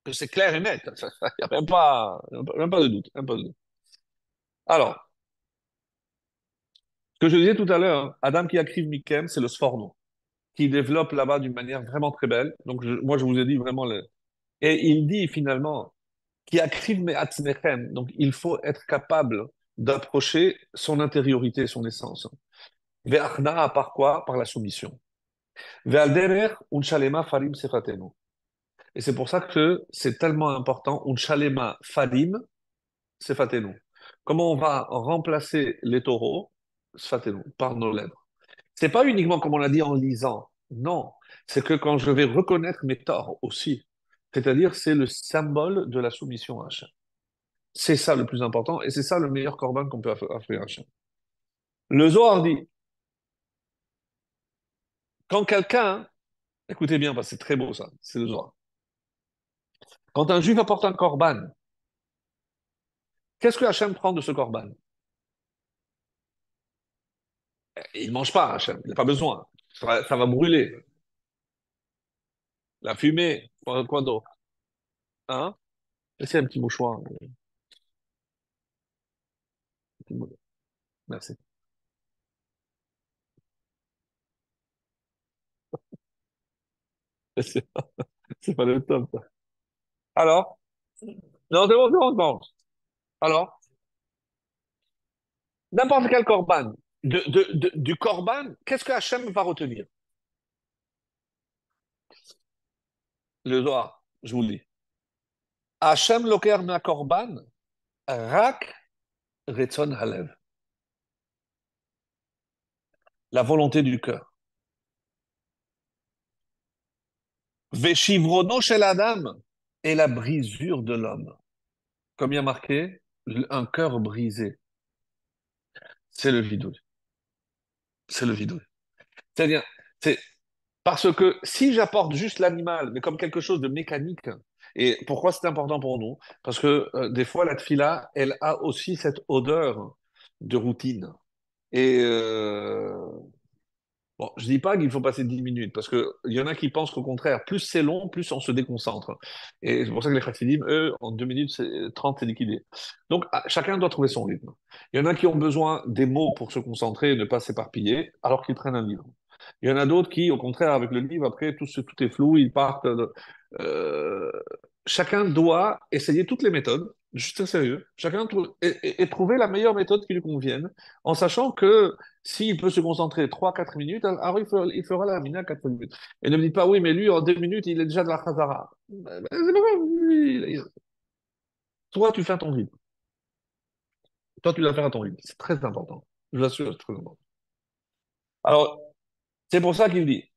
Speaker 1: Que c'est clair et net. Il n'y a même pas de doute. Même pas de doute. Alors, ce que je disais tout à l'heure, hein, Adam qui écrit Mikem, c'est le Sforno, qui développe là-bas d'une manière vraiment très belle. Donc, moi, je vous ai dit vraiment le. Et il dit finalement, qui écrive Me'atzmechem. Donc, il faut être capable d'approcher son intériorité, son essence. Ve'achna, par quoi? Par la soumission. Ve'alderer, unchalema farim sefatenu. Et c'est pour ça que c'est tellement important, unchalema farim sefatenu. Comment on va remplacer les taureaux, sefatenu, par nos lèvres. C'est pas uniquement comme on l'a dit en lisant. Non, c'est que quand je vais reconnaître mes torts aussi. C'est-à-dire, c'est le symbole de la soumission à Hachem. C'est ça le plus important et c'est ça le meilleur corban qu'on peut offrir à Hachem. Le Zohar dit, quand quelqu'un, écoutez bien parce que c'est très beau ça, c'est le Zohar. Quand un juif apporte un corban, qu'est-ce que Hachem prend de ce corban? Il ne mange pas, Hachem, il n'a pas besoin. Ça va brûler. La fumée, quoi d'autre? Hein? Laissez un petit mouchoir. Merci. C'est c'est pas le top. Ça. Alors? Non, c'est bon, c'est bon, c'est bon. Alors? N'importe quel corban. Du corban, qu'est-ce que Hachem va retenir? Le Zohar, je vous le dis. Hachem loker na korban, rak retzon halev. La volonté du cœur. Veshivrono shel adam et la brisure de l'homme. Comme il y a marqué, un cœur brisé, c'est le vidouille. C'est le vidouille. C'est-à-dire, c'est parce que si j'apporte juste l'animal, mais comme quelque chose de mécanique, et pourquoi c'est important pour nous? Parce que des fois, la tfila, elle a aussi cette odeur de routine. Et bon, je dis pas qu'il faut passer 10 minutes, parce qu'il y en a qui pensent qu'au contraire, plus c'est long, plus on se déconcentre. Et c'est pour ça que les chassidim, eux, en 2 minutes 30, c'est liquidé. Donc, chacun doit trouver son rythme. Il y en a qui ont besoin des mots pour se concentrer et ne pas s'éparpiller, alors qu'ils prennent un livre. Il y en a d'autres qui, au contraire, avec le livre, après, tout est flou, ils partent. Euh, chacun doit essayer toutes les méthodes, juste sérieux, chacun et trouver la meilleure méthode qui lui convienne, en sachant que s'il peut se concentrer 3 4 minutes, alors il fera la mina 4 minutes. Et ne me dites pas, oui, mais lui, en 2 minutes, il est déjà de la chazara. C'est pas grave. Toi, tu fais à ton rythme. Toi, tu dois faire à ton rythme. C'est très important. Je vous assure, c'est très important. Alors, c'est pour ça qu'il dit,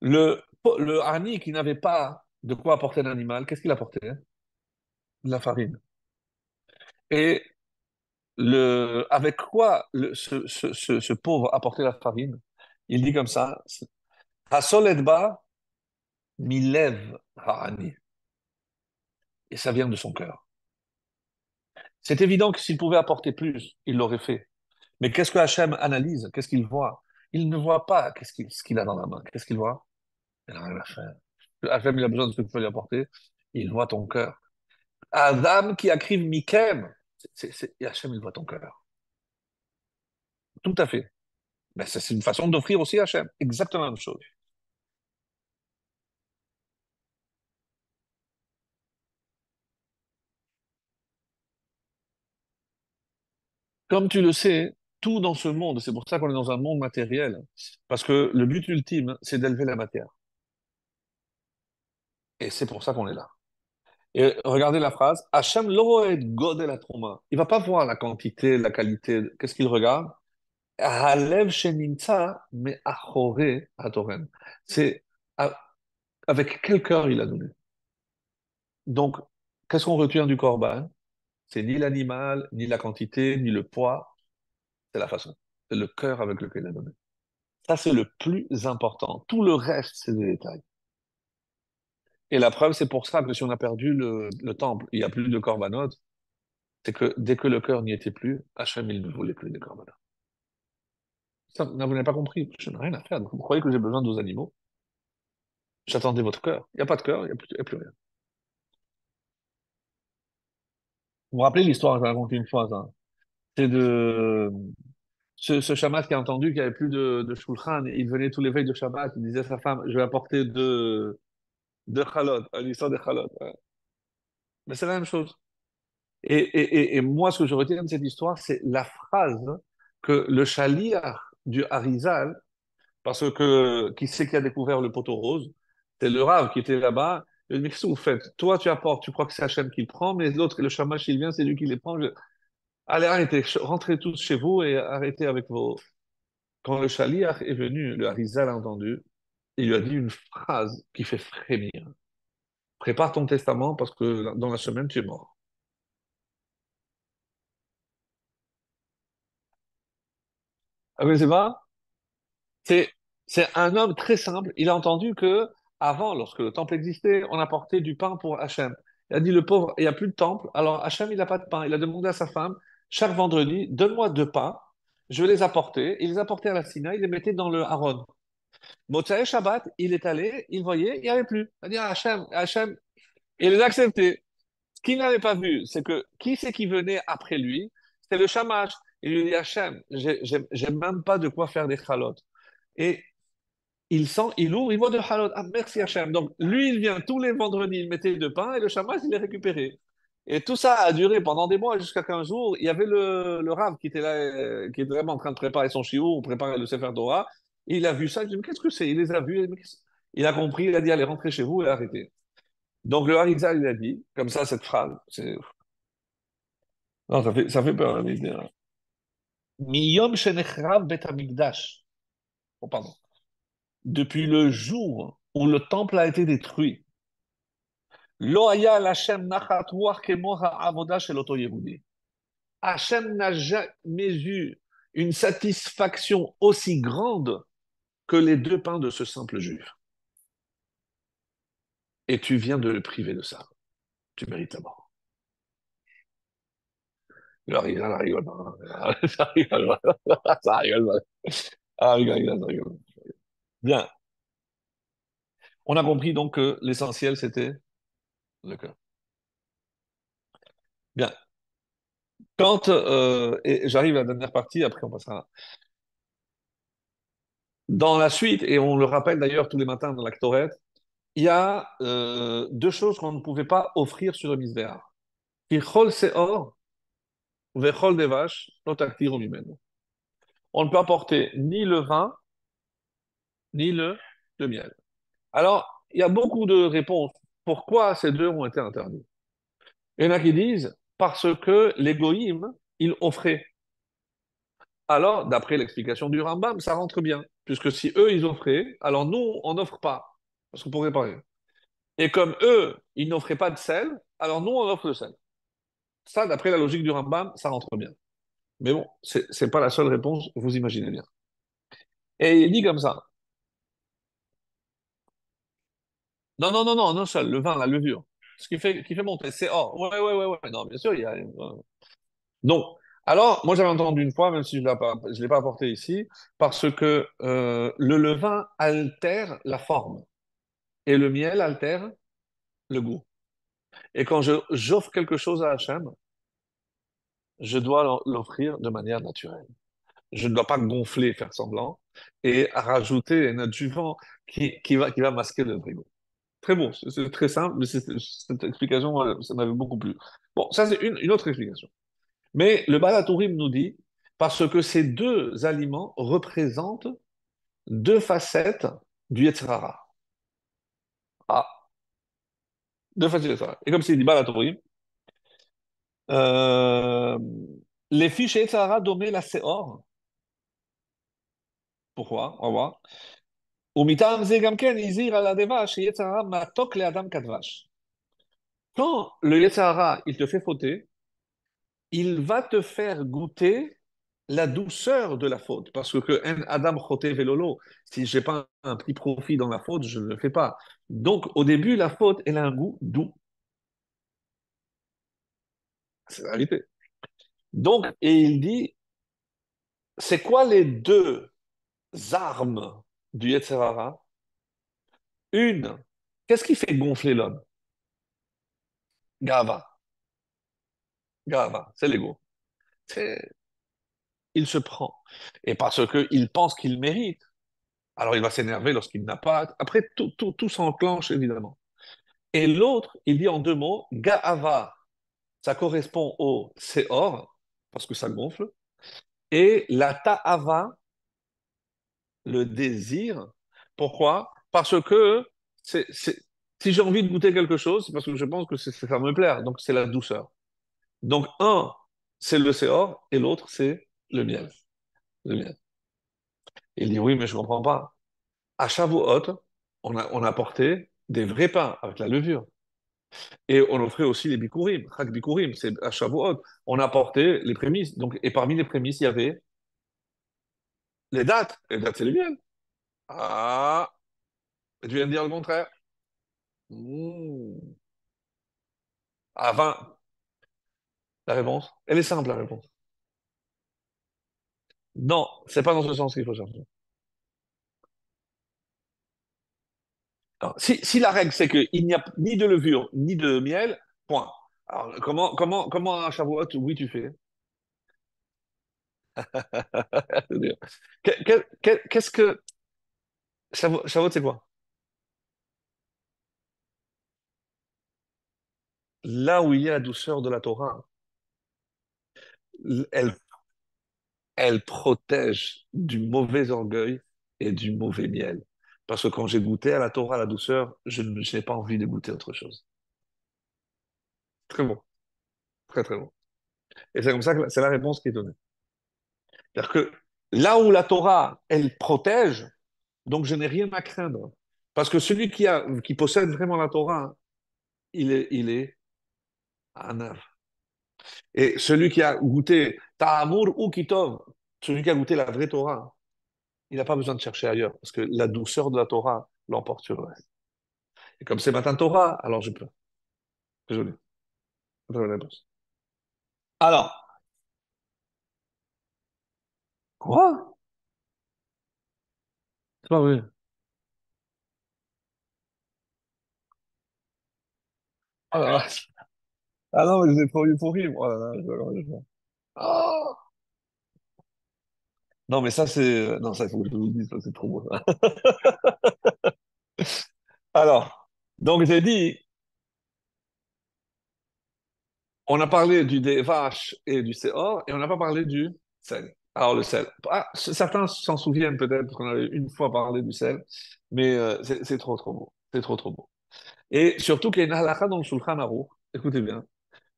Speaker 1: le Hani qui n'avait pas de quoi apporter l'animal, qu'est-ce qu'il apportait? De la farine. Et avec quoi ce pauvre apportait la farine? Il dit comme ça, Hasoletba milev ha'ani. Et ça vient de son cœur. C'est évident que s'il pouvait apporter plus, il l'aurait fait. Mais qu'est-ce que Hachem analyse? Qu'est-ce qu'il voit? Il ne voit pas ce qu'il a dans la main. Qu'est-ce qu'il voit? Il n'a rien à faire. Hachem, il a besoin de ce que tu peux lui apporter. Il voit ton cœur. Adam qui écrive Mikem. Hachem, il voit ton cœur. Tout à fait. Mais c'est une façon d'offrir aussi à Hachem. Exactement la même chose. Comme tu le sais, tout dans ce monde, c'est pour ça qu'on est dans un monde matériel, parce que le but ultime, c'est d'élever la matière. Et c'est pour ça qu'on est là. Et regardez la phrase, Hachem lo et godel la. Il va pas voir la quantité, la qualité. Qu'est-ce qu'il regarde? Halev shenimtza me achore hatoren. C'est a- avec quel cœur il a donné. Donc, qu'est-ce qu'on retient du corban? C'est ni l'animal, ni la quantité, ni le poids, c'est la façon. C'est le cœur avec lequel il a donné. Ça, c'est le plus important. Tout le reste, c'est des détails. Et la preuve, c'est pour ça que si on a perdu le temple, il n'y a plus de korbanot. c'est que dès que le cœur n'y était plus, Hachem, il ne voulait plus des corbanas. Ça, vous n'avez pas compris. Je n'ai rien à faire. Vous croyez que j'ai besoin de vos animaux? J'attendais votre cœur. Il n'y a pas de cœur, il y a plus rien. Vous vous rappelez l'histoire, je vais raconter une fois, ça. C'est de ce Shabbat qui a entendu qu'il n'y avait plus de Shulchan. Il venait tous les veilles de Shabbat. Il disait à sa femme, je vais apporter deux chalotes, l'histoire des chalotes. Ouais. Mais c'est la même chose. Et moi, ce que je retiens de cette histoire, c'est la phrase que le chaliar du Harizal, parce que qui c'est qui a découvert le poteau rose? C'est le Rav qui était là-bas. Il dit, mais qu'est-ce que vous faites? Toi, tu apportes, tu crois que c'est Hachem qui le prend, mais l'autre, le shamash, il vient, c'est lui qui les prend. Allez, arrêtez, rentrez tous chez vous et arrêtez avec vos. Quand le chaliar est venu, le Harizal a entendu, il lui a dit une phrase qui fait frémir. Prépare ton testament parce que dans la semaine, tu es mort. Ah, mais c'est pas? C'est, c'est un homme très simple. Il a entendu que avant, lorsque le temple existait, on apportait du pain pour Hachem. Il a dit, le pauvre, il n'y a plus de temple. Alors Hachem, il n'a pas de pain. Il a demandé à sa femme, chaque vendredi, donne-moi deux pains. Je vais les apporter. Il les apportait à la Sina, il les mettait dans le Haron. Motsai Shabbat, il est allé, il voyait, il n'y avait plus. Il a dit, ah, Hachem, Hachem, il les a acceptés. Ce qu'il n'avait pas vu, c'est que qui c'est qui venait après lui? C'était le Shamash. Il lui dit, Hachem, j'ai même pas de quoi faire des chalotes. Et il sent, il ouvre, il voit de halot. Ah, merci Hachem. Donc, lui, il vient tous les vendredis, il mettait deux pains et le chamas, il les récupérait. Et tout ça a duré pendant des mois, jusqu'à qu'un jour, il y avait le Rav qui était là, qui était vraiment en train de préparer son shiur, préparer le Sefer Torah. Il a vu ça, il dit, mais qu'est-ce que c'est? Il les a vus, il a compris, il a dit, allez, rentrez chez vous et arrêtez. Donc, le Harizal, il a dit, comme ça, cette phrase, non, ça fait peur, hein, il dit, hein. Miyom shenechrav bet hamikdash. Oh, pardon. Depuis le jour où le temple a été détruit, Lo haya l'Hachem nachat ruach kemo ha'avoda shel oto Yehudi. Hachem n'a jamais eu une satisfaction aussi grande que les deux pains de ce simple juif. Et tu viens de le priver de ça. Tu mérites la mort. Il rigole, ça rigole pas. Ça rigole pas. Ça rigole pas. Ah, rigole, ça rigole. Bien. On a compris donc que l'essentiel, c'était le cœur. Bien. Quand, et j'arrive à la dernière partie, après on passera. Dans la suite, et on le rappelle d'ailleurs tous les matins dans la Ktoret, il y a deux choses qu'on ne pouvait pas offrir sur le misbéach. Kichol seor, vechol devash, lo taktiru mimenu. On ne peut apporter ni le vin, ni le miel. Alors, il y a beaucoup de réponses. Pourquoi ces deux ont été interdits? Il y en a qui disent parce que les goïms, ils offraient. Alors, d'après l'explication du Rambam, ça rentre bien. Puisque si eux, ils offraient, alors nous, on n'offre pas. Parce qu'on pourrait pas. Et comme eux, ils n'offraient pas de sel, alors nous, on offre le sel. Ça, d'après la logique du Rambam, ça rentre bien. Mais bon, c'est pas la seule réponse, vous imaginez bien. Et il dit comme ça. Non, non, non, non, non seul, le vin, la levure. Ce qui fait monter, c'est or. Ouais, ouais, ouais, ouais. Non, bien sûr, il y a. Donc, alors, moi j'avais entendu une fois, même si je l'ai pas apporté ici, parce que le levain altère la forme et le miel altère le goût. Et quand j'offre quelque chose à Hachem, je dois l'offrir de manière naturelle. Je ne dois pas gonfler, faire semblant, et rajouter un adjuvant qui va masquer le frigo. Très bon, c'est très simple, mais cette explication, ça m'avait beaucoup plu. Bon, ça c'est une autre explication. Mais le Balatourim nous dit, parce que ces deux aliments représentent deux facettes du Yetzirara. Ah, deux facettes du Yetzirara. Et comme c'est dit Balatourim, euh, les fiches Yetzirara dommaient la Seor. Pourquoi? On va voir. ומטעם זה גם כן הזהיר על הדבש שיצר הרע מתוק לאדם כדבש. Quand le Yetzirah, il te fait fauter, il va te faire goûter la douceur de la faute. Parce que un Adam choté velolo, si je n'ai pas un petit profit dans la faute, je ne le fais pas. Donc, au début, la faute, elle a un goût doux. C'est la vérité. Donc, et il dit, c'est quoi les deux armes du Yetzer Hara? Une, qu'est-ce qui fait gonfler l'homme? Gava, Gava, c'est l'ego. C'est- Il se prend. Et parce qu'il pense qu'il mérite. Alors il va s'énerver lorsqu'il n'a pas. Après, tout s'enclenche, évidemment. Et l'autre, il dit en deux mots, Ga'ava, ça correspond au Seor, parce que ça gonfle, et la Ta'ava, le désir. Pourquoi? Parce que si j'ai envie de goûter quelque chose, c'est parce que je pense que ça va me plaire. Donc c'est la douceur. Donc un, c'est le Seor, et l'autre, c'est le miel. Le miel. Il dit oui, mais je ne comprends pas. À Shavuot, on a apporté des vrais pains avec la levure. Et on offrait aussi les bikurim, Chag bikurim, c'est à Shavuot. On a apporté les prémices. Donc, et parmi les prémices, il y avait les dates. Les dates, c'est le miel. Ah, tu viens de dire le contraire. Mmh. Ah, 20, la réponse. Elle est simple, la réponse. Non, c'est pas dans ce sens qu'il faut chercher. Non. Si la règle, c'est qu'il n'y a ni de levure, ni de miel, point. Alors, comment à Shavuot, oui, tu fais? Qu'est-ce que... Shavuot, c'est quoi? Là où il y a la douceur de la Torah, elle, elle protège du mauvais orgueil et du mauvais miel. Parce que quand j'ai goûté à la Torah, la douceur, je n'ai pas envie de goûter autre chose. Très bon, très très bon. Et c'est comme ça que c'est la réponse qui est donnée. C'est-à-dire que là où la Torah, elle protège, donc je n'ai rien à craindre. Parce que celui qui possède vraiment la Torah, il est un. Et celui qui a goûté Ta'amur ou Kitov, celui qui a goûté la vraie Torah, il n'a pas besoin de chercher ailleurs, parce que la douceur de la Torah l'emporte sur le reste. Et comme c'est matin Torah, alors je peux. Désolé. Très bonne réponse. Alors, quoi? C'est pas vrai. Ah, là là. Ah non, mais j'ai trop eu pour rire. Oh là là, oh. Non, mais ça, c'est. Non, ça, il faut que je vous le dise, ça, c'est trop beau. Ça. Alors, donc j'ai dit, on a parlé des vaches et du Séor, et on n'a pas parlé du sel. Alors, le sel. Ah, certains s'en souviennent peut-être, parce qu'on avait une fois parlé du sel, mais c'est trop, trop beau. C'est trop, trop beau. Et surtout qu'il y a une halakha dans le Shulchan Aruch, écoutez bien,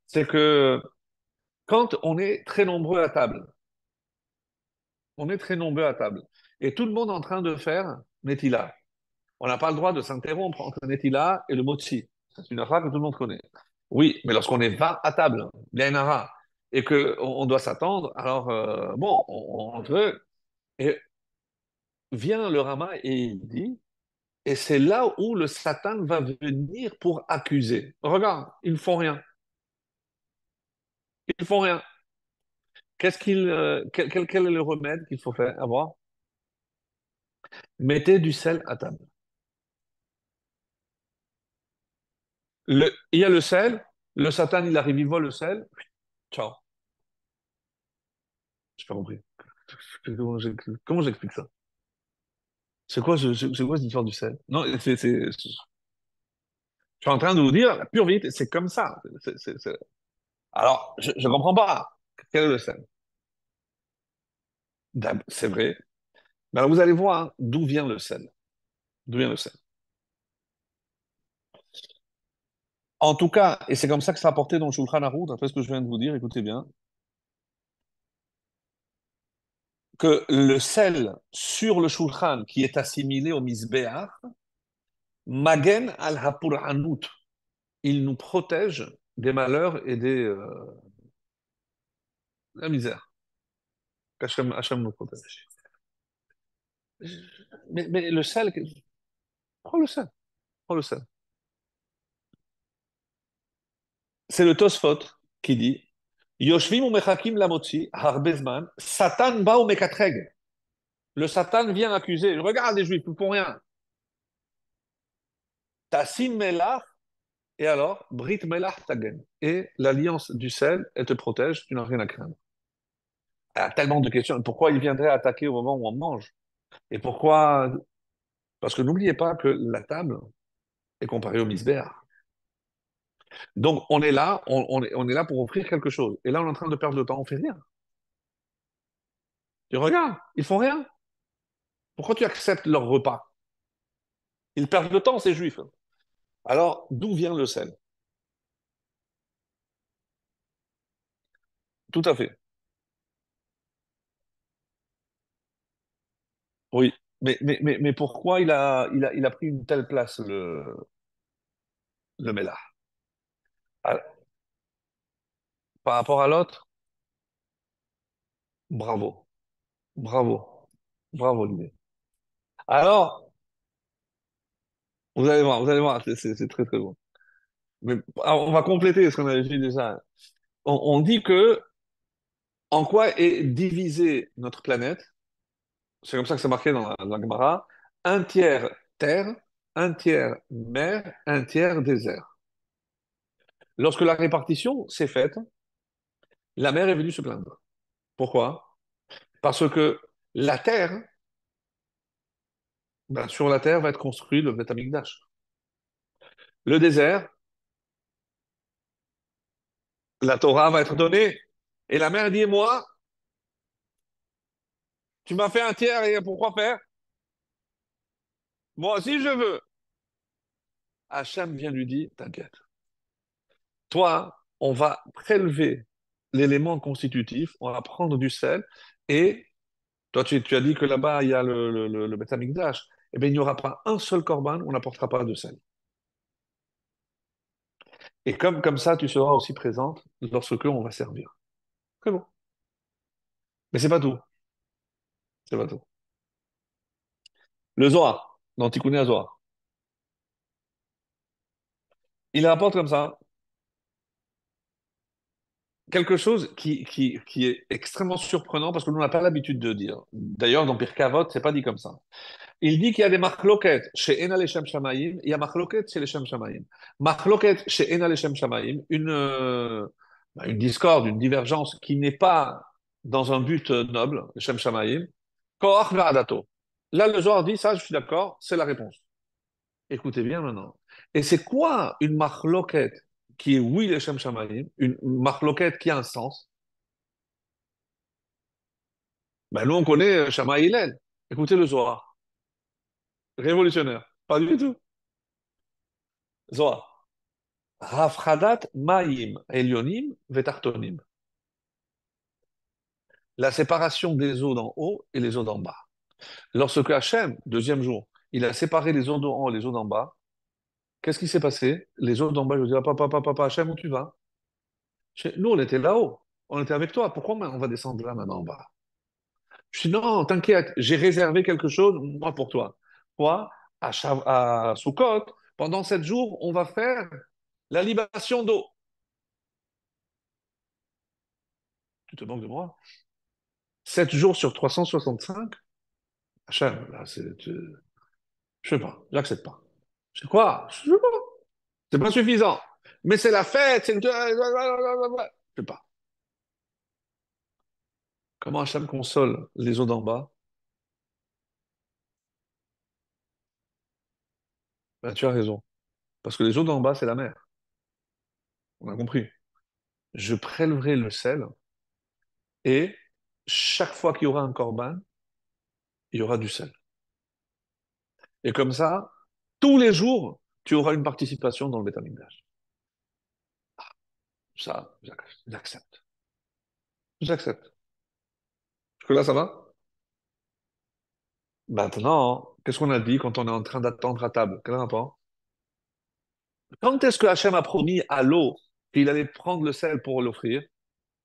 Speaker 1: c'est que quand on est très nombreux à table, on est très nombreux à table, et tout le monde est en train de faire Netila. On n'a pas le droit de s'interrompre entre Netila et le Motzi. C'est une halakha que tout le monde connaît. Oui, mais lorsqu'on est 20 à table, il y a une hara, et qu'on doit s'attendre, alors, bon, entre et vient le Rama et il dit, et c'est là où le Satan va venir pour accuser. Regarde, ils ne font rien. Ils ne font rien. Quel est le remède qu'il faut faire, avoir? Mettez du sel à table. Il y a le sel, le Satan, il arrive, il vole le sel, ciao. J'ai pas compris. Comment comment j'explique ça? C'est quoi cette histoire du sel? Non, je suis en train de vous dire, la pure vérité, c'est comme ça. Alors, je ne comprends pas. Quel est le sel? C'est vrai. Mais alors, vous allez voir d'où vient le sel. D'où vient le sel? En tout cas, et c'est comme ça que c'est apporté dans le Shulchan Aruch, après ce que je viens de vous dire, écoutez bien, que le sel sur le shulchan qui est assimilé au misbéach, magen al hapurhanut, il nous protège des malheurs et de la misère. Qu'Hachem nous protège. Mais le sel, prends le sel, prends le sel. C'est le Tosfot qui dit Yoshvim ou mechakim lamotzi, harbezman, Satan ba ou mekatreg. Le Satan vient accuser. Regarde les Juifs, ils font rien. Tassim melach, et alors, Brit melach tagen. Et l'alliance du sel, elle te protège, tu n'as rien à craindre. Il y a tellement de questions. Pourquoi il viendrait attaquer au moment où on mange? Et pourquoi? Parce que n'oubliez pas que la table est comparée au misbéach. Donc, on est là, on est là pour offrir quelque chose. Et là, on est en train de perdre le temps, on fait rien. Tu regardes, ils font rien. Pourquoi tu acceptes leur repas? Ils perdent le temps, ces juifs. Alors, d'où vient le sel? Tout à fait. Oui. Mais pourquoi il a pris une telle place, le Mellah? Ah, par rapport à l'autre, bravo. Bravo. Bravo, l'idée. Alors, vous allez voir, c'est très très bon. Mais alors, on va compléter ce qu'on avait dit déjà. On dit que en quoi est divisée notre planète? C'est comme ça que c'est marqué dans la Gemara. Un tiers terre, un tiers mer, un tiers désert. Lorsque la répartition s'est faite, la mer est venue se plaindre. Pourquoi? Parce que la terre, ben, sur la terre va être construit le Beth Amikdash. Le désert, la Torah va être donnée. Et la mer dit, moi, tu m'as fait un tiers et pourquoi faire? Moi aussi je veux. Hachem vient lui dire, t'inquiète. Toi, on va prélever l'élément constitutif, on va prendre du sel et toi, tu as dit que là-bas, il y a le Beth Amikdash. Eh bien, il n'y aura pas un seul korban, on n'apportera pas de sel. Et comme ça, tu seras aussi présente lorsque on va servir. C'est bon. Mais c'est pas tout. C'est pas tout. Le Zohar, dans Tikkun Zohar, il rapporte comme ça quelque chose qui est extrêmement surprenant parce que nous, on n'a pas l'habitude de dire. D'ailleurs, dans Pirkei Avot, c'est pas dit comme ça. Il dit qu'il y a des machloket chez Ena Leshem Shamayim, il y a machloket chez Leshem Shamayim. Machloket chez Ena Leshem Shamayim, une discorde, une divergence qui n'est pas dans un but noble, Leshem Shamayim, Koach Ve'adato. Là, le Zohar dit, ça, je suis d'accord, c'est la réponse. Écoutez bien maintenant. Et c'est quoi une machloket qui est oui Leshem Shamayim, une machloket qui a un sens? Ben, nous, on connaît Shammai Hillel. Écoutez le Zohar. Révolutionnaire. Pas du tout. Zohar. Rafradat Maïm Elionim Vetartonim. La séparation des eaux d'en haut et les eaux d'en bas. Lorsque Hachem, deuxième jour, il a séparé les eaux d'en haut et les eaux d'en bas, qu'est-ce qui s'est passé? Les eaux d'en bas, je dis, ah, papa, Hachem, où tu vas? Nous, on était là-haut. On était avec toi. Pourquoi on va descendre là maintenant en bas? Je dis, non, t'inquiète, j'ai réservé quelque chose, moi, pour toi. Toi, à Sukkot, pendant 7 jours, on va faire la libation d'eau. Tu te moques de moi? 7 jours sur 365? Hachem, là, je sais pas, j'accepte pas. C'est quoi? Je sais pas. C'est pas suffisant. Mais c'est la fête, c'est je sais pas. Comment Hachem console les eaux d'en bas? Ben, tu as raison. Parce que les eaux d'en bas, c'est la mer. On a compris. Je prélèverai le sel et chaque fois qu'il y aura un corban, il y aura du sel. Et comme ça, tous les jours, tu auras une participation dans le Beth Amikdash. Ça, j'accepte. J'accepte. Jusque-là, ça va? Maintenant, qu'est-ce qu'on a dit quand on est en train d'attendre à table? Quel rapport? Quand est-ce que Hachem a promis à l'eau qu'il allait prendre le sel pour l'offrir?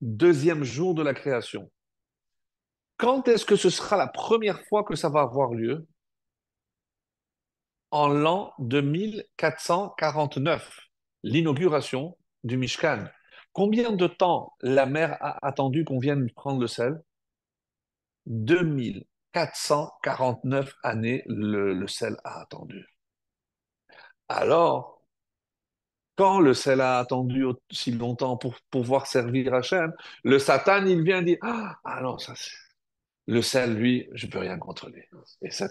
Speaker 1: Deuxième jour de la création. Quand est-ce que ce sera la première fois que ça va avoir lieu? En l'an 2449, l'inauguration du Mishkan. Combien de temps la mer a attendu qu'on vienne prendre le sel? 2449 années, le sel a attendu. Alors, quand le sel a attendu aussi longtemps pour pouvoir servir Hachem, le Satan, il vient dire, ah non, ça c'est... Le sel, lui, je peux rien contrôler. Et, ça...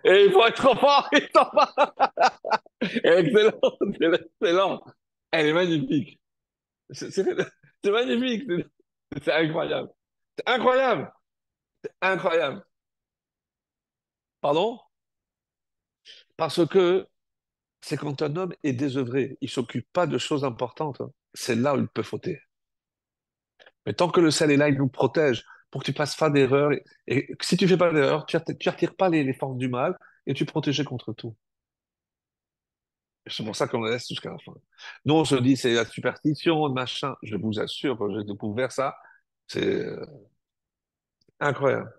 Speaker 1: Et il faut être trop fort, il s'en va. Excellent, excellent. Elle est magnifique. C'est magnifique. C'est incroyable. C'est incroyable. Incroyable. Pardon? Parce que c'est quand un homme est désœuvré, il s'occupe pas de choses importantes, hein. C'est là où il peut fauter. Mais tant que le sel est là, il nous protège pour que tu fasses pas d'erreur. Et si tu fais pas d'erreur, tu attires pas les forces du mal et tu es protégé contre tout. Et c'est pour ça qu'on le laisse jusqu'à la fin. Nous, on se dit, c'est la superstition, machin. Je vous assure, quand j'ai découvert ça, c'est incroyable.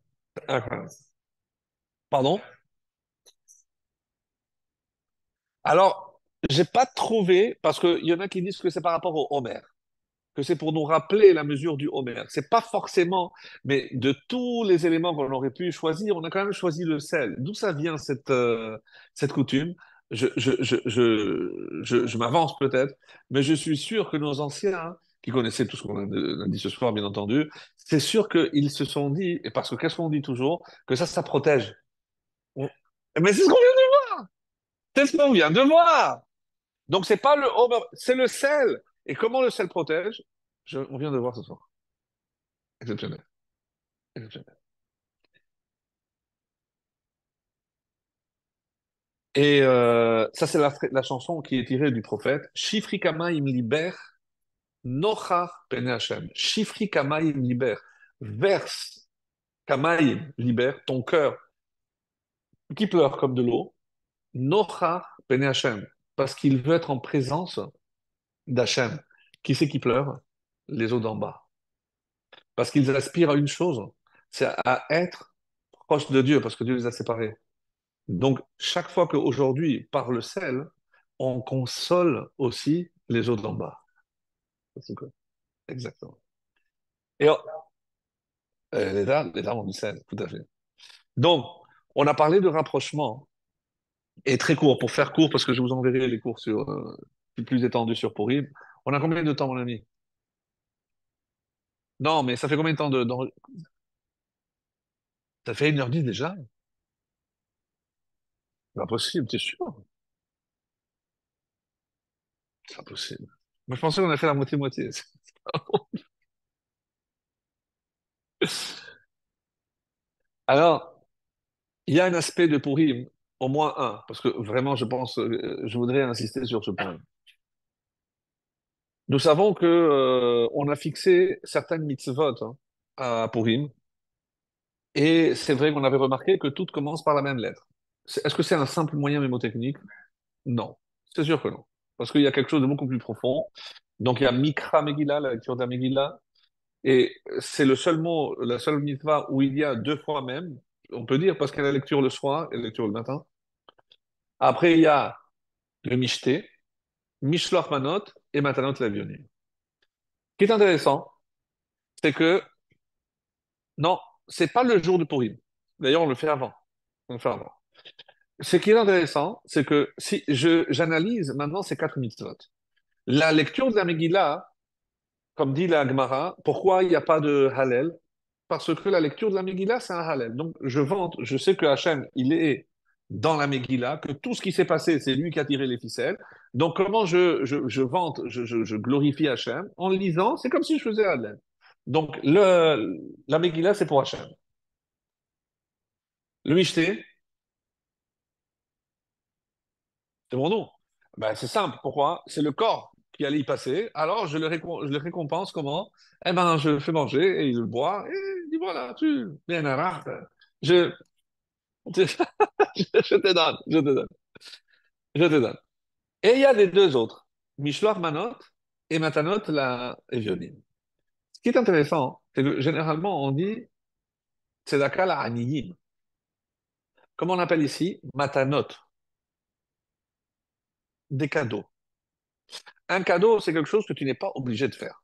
Speaker 1: Incroyable. Pardon? Alors, j'ai pas trouvé, parce qu'il y en a qui disent que c'est par rapport au Homer, que c'est pour nous rappeler la mesure du Homer. C'est pas forcément, mais de tous les éléments qu'on aurait pu choisir, on a quand même choisi le sel. D'où ça vient cette coutume? Je m'avance peut-être, mais je suis sûr que nos anciens, hein, qui connaissaient tout ce qu'on a dit ce soir, bien entendu, c'est sûr qu'ils se sont dit, et parce que qu'est-ce qu'on dit toujours? Que ça protège. On- Mais c'est ce qu'on vient de voir! C'est ce qu'on vient de voir! Donc, c'est pas le Homer, c'est le sel. Et comment le sel protège? On vient de voir ce soir. Exceptionnel. Exceptionnel. Et ça, c'est la chanson qui est tirée du prophète. Shifri Kamaim liber, Nochar Pene Hashem. Shifri Kamaim liber. Verse Kamaim liber, ton cœur qui pleure comme de l'eau. Nochar Pene Hashem. Parce qu'il veut être en présence d'Hachem. Qui c'est qui pleure? Les eaux d'en bas. Parce qu'ils aspirent à une chose, c'est à être proche de Dieu, parce que Dieu les a séparés. Donc, chaque fois qu'aujourd'hui, par le sel, on console aussi les autres d'en bas. C'est quoi? Exactement. Et les larmes du sel, tout à fait. Donc, on a parlé de rapprochement, et très court, pour faire court, parce que je vous enverrai les cours sur, plus étendus sur Purim. On a combien de temps, mon ami? Non, mais ça fait combien de temps Ça fait 1h10 déjà? C'est pas possible, t'es sûr? C'est pas possible. Moi, je pensais qu'on a fait la moitié-moitié. Alors, il y a un aspect de Purim, au moins un, parce que vraiment, je pense, je voudrais insister sur ce point. Nous savons que, on a fixé certaines mitzvot, hein, à Purim, et c'est vrai qu'on avait remarqué que toutes commencent par la même lettre. Est-ce que c'est un simple moyen mémotechnique? Non, c'est sûr que non, parce qu'il y a quelque chose de beaucoup plus profond. Donc il y a Mikra Megillah, la lecture de la Megillah, et c'est le seul mot, la seule mitzvah où il y a deux fois même, on peut dire, parce qu'il y a la lecture le soir et la lecture le matin. Après, il y a le Mishté, Mishloach Manot et Matanot Levioni. Ce qui est intéressant, c'est que, non, c'est pas le jour de Purim. D'ailleurs, on le fait avant. On le fait avant. Ce qui est intéressant, c'est que si j'analyse maintenant ces quatre mitzvot, la lecture de la Megillah, comme dit la Gemara, pourquoi il n'y a pas de Hallel? Parce que la lecture de la Megillah, c'est un Hallel. Donc, je sais que Hachem, il est dans la Megillah, que tout ce qui s'est passé, c'est lui qui a tiré les ficelles. Donc, comment je vante, je glorifie Hachem? En lisant, c'est comme si je faisais Hallel. Donc, la Megillah, c'est pour Hachem. Le Michté, c'est mon nom. Ben, c'est simple. Pourquoi? C'est le corps qui allait y passer. Alors, je le récompense comment? Eh ben, je le fais manger et il le boit. Et il dit, voilà, tu viens à rare. Je, je te donne, je te donne, je te donne. Et il y a les deux autres, Mishloach Manot et Matanot la Evionim. Ce qui est intéressant, c'est que généralement on dit Tzedaka la Aniyim. Comme on appelle ici, Matanot, des cadeaux. Un cadeau, c'est quelque chose que tu n'es pas obligé de faire.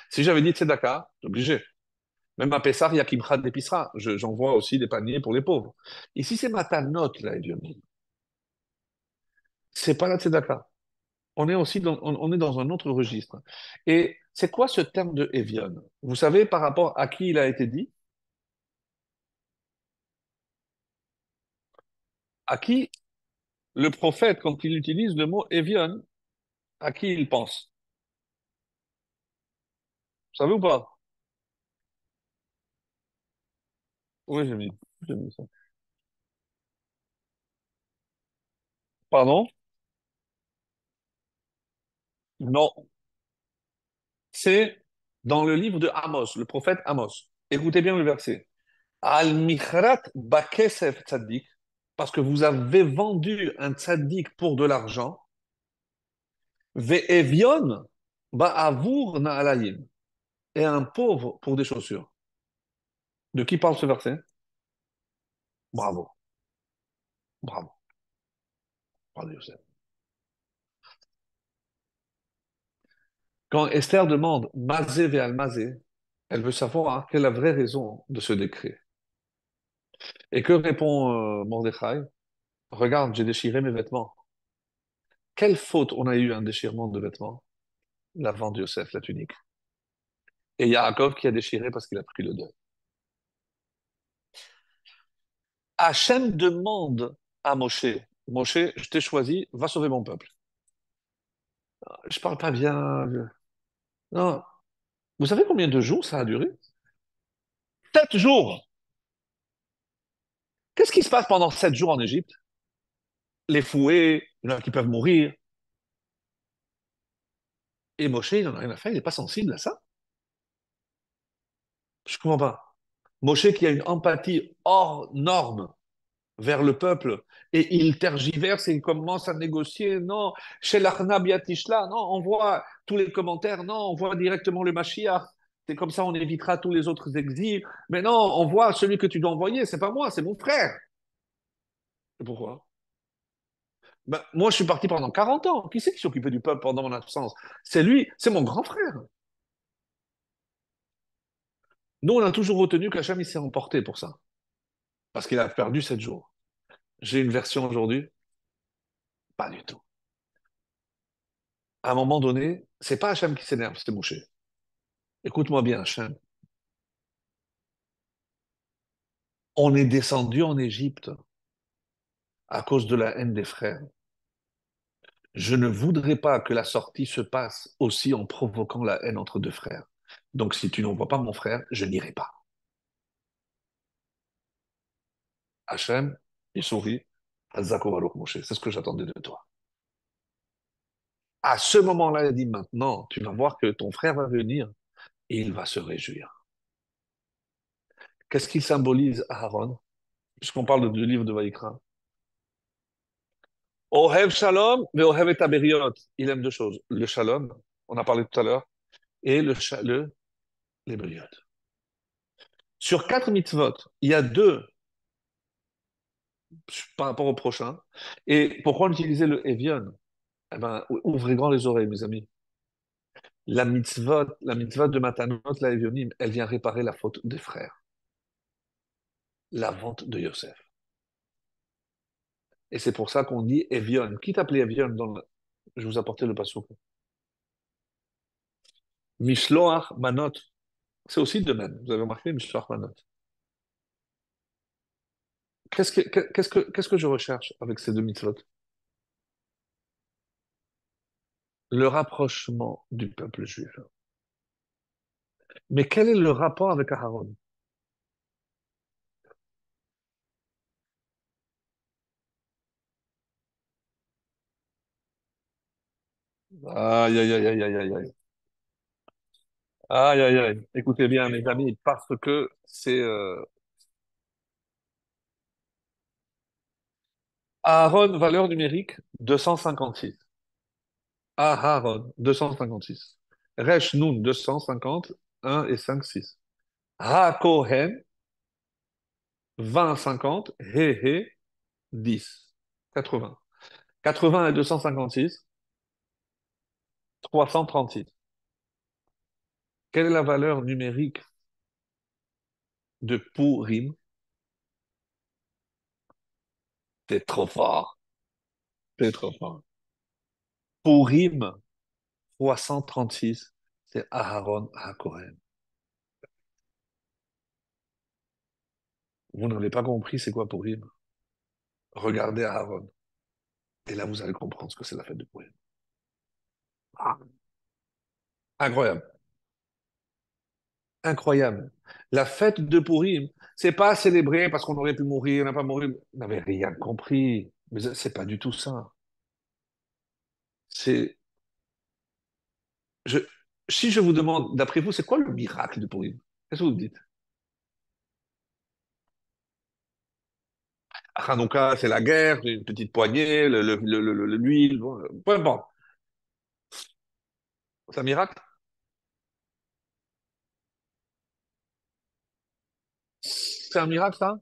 Speaker 1: Si j'avais dit tzedaka, c'est obligé. Même à Pessah, il y a Kimchad d'épicerie. J'envoie aussi des paniers pour les pauvres. Ici, c'est Matanot, là, Evioni. C'est pas la tzedaka. On est aussi on est dans un autre registre. Et c'est quoi ce terme de Evion? Vous savez par rapport à qui il a été dit? À qui le prophète, quand il utilise le mot Evion, à qui il pense? Vous savez ou pas? Oui, j'ai mis ça. Pardon? Non, c'est dans le livre de Amos, le prophète Amos. Écoutez bien le verset. Al-Michrat Bakesef Tzaddik, parce que vous avez vendu un tzaddik pour de l'argent, Ve'evion Ba'avour Na'alayim, et un pauvre pour des chaussures. De qui parle ce verset? Bravo, bravo, bravo Youssef. Quand Esther demande Mazé ve'al Mazé, elle veut savoir quelle est la vraie raison de ce décret. Et que répond Mordechai? Regarde, j'ai déchiré mes vêtements. Quelle faute on a eu un déchirement de vêtements? L'avant de Yosef, la tunique. Et Yaakov qui a déchiré parce qu'il a pris le deuil. Hachem demande à Moshe, Moshe, je t'ai choisi, va sauver mon peuple. Je parle pas bien. Non. Vous savez combien de jours ça a duré? 7 jours. Qu'est-ce qui se passe pendant 7 jours en Égypte? Les fouets, il y en a qui peuvent mourir. Et Moshe, il n'en a rien à faire, il n'est pas sensible à ça. Je comprends pas. Moshe qui a une empathie hors norme vers le peuple, et il tergiverse et il commence à négocier. Non, chez l'Arnab Yatishla, non, on voit tous les commentaires, non, on voit directement le Mashiach. C'est comme ça, on évitera tous les autres exils. Mais non, on voit celui que tu dois envoyer, c'est pas moi, c'est mon frère. Et pourquoi? Ben, moi, je suis parti pendant 40 ans. Qui c'est qui s'occupait du peuple pendant mon absence? C'est lui, c'est mon grand frère. Nous, on a toujours retenu qu'Hachem, il s'est emporté pour ça. Parce qu'il a perdu 7 jours. J'ai une version aujourd'hui, pas du tout. À un moment donné, c'est pas Hachem qui s'énerve, c'est Moshe. Écoute-moi bien, Hachem. On est descendu en Égypte à cause de la haine des frères. Je ne voudrais pas que la sortie se passe aussi en provoquant la haine entre deux frères. Donc, si tu n'envoies pas mon frère, je n'irai pas. Hachem, il sourit. Hazako Baruch Moshe, c'est ce que j'attendais de toi. À ce moment-là, il dit maintenant, tu vas voir que ton frère va venir et il va se réjouir. Qu'est-ce qu'il symbolise Aaron? Puisqu'on parle du livre de Vaïkra. Ohev Shalom, mais Ohev et Aberiot. Il aime deux choses. Le Shalom, on a parlé tout à l'heure, et les Beriot. Sur 4 mitzvot, il y a deux par rapport au prochain. Et pourquoi on utilisait le Evion? Eh ben, ouvrez grand les oreilles, mes amis. La mitzvah de Matanot, la Evionim, elle vient réparer la faute des frères, la vente de Yosef. Et c'est pour ça qu'on dit Evion. Qui t'appelait Evion Je vous apportais le passage. Mishloach Manot, c'est aussi de même. Vous avez remarqué, Mishloach Manot. Qu'est-ce que je recherche avec ces deux mitzvot? Le rapprochement du peuple juif. Mais quel est le rapport avec Aaron? Aïe, aïe, aïe, aïe, aïe, aïe, aïe. Aïe, aïe, aïe. Écoutez bien, mes amis, parce que c'est Aaron, valeur numérique 256. Aharon 256. Resh Nun 250, 1 et 5, 6. Ha-Kohen 20, 50, He He 10. 80. 80 et 256, 336. Quelle est la valeur numérique de Purim? C'est trop fort. C'est trop fort. Purim 336, c'est Aharon HaKohen. Vous n'avez pas compris c'est quoi Purim? Regardez Aharon. Et là, vous allez comprendre ce que c'est la fête de Purim. Ah, incroyable. Incroyable. La fête de Purim, c'est pas célébrer parce qu'on aurait pu mourir, on n'a pas mouru. Vous n'avez rien compris. Mais c'est pas du tout ça. C'est, je, si je vous demande, d'après vous, c'est quoi le miracle de Purim? Qu'est-ce que vous me dites? Hanouka, c'est la guerre, une petite poignée, l'huile, bon, peu importe. C'est un miracle? C'est un miracle, ça?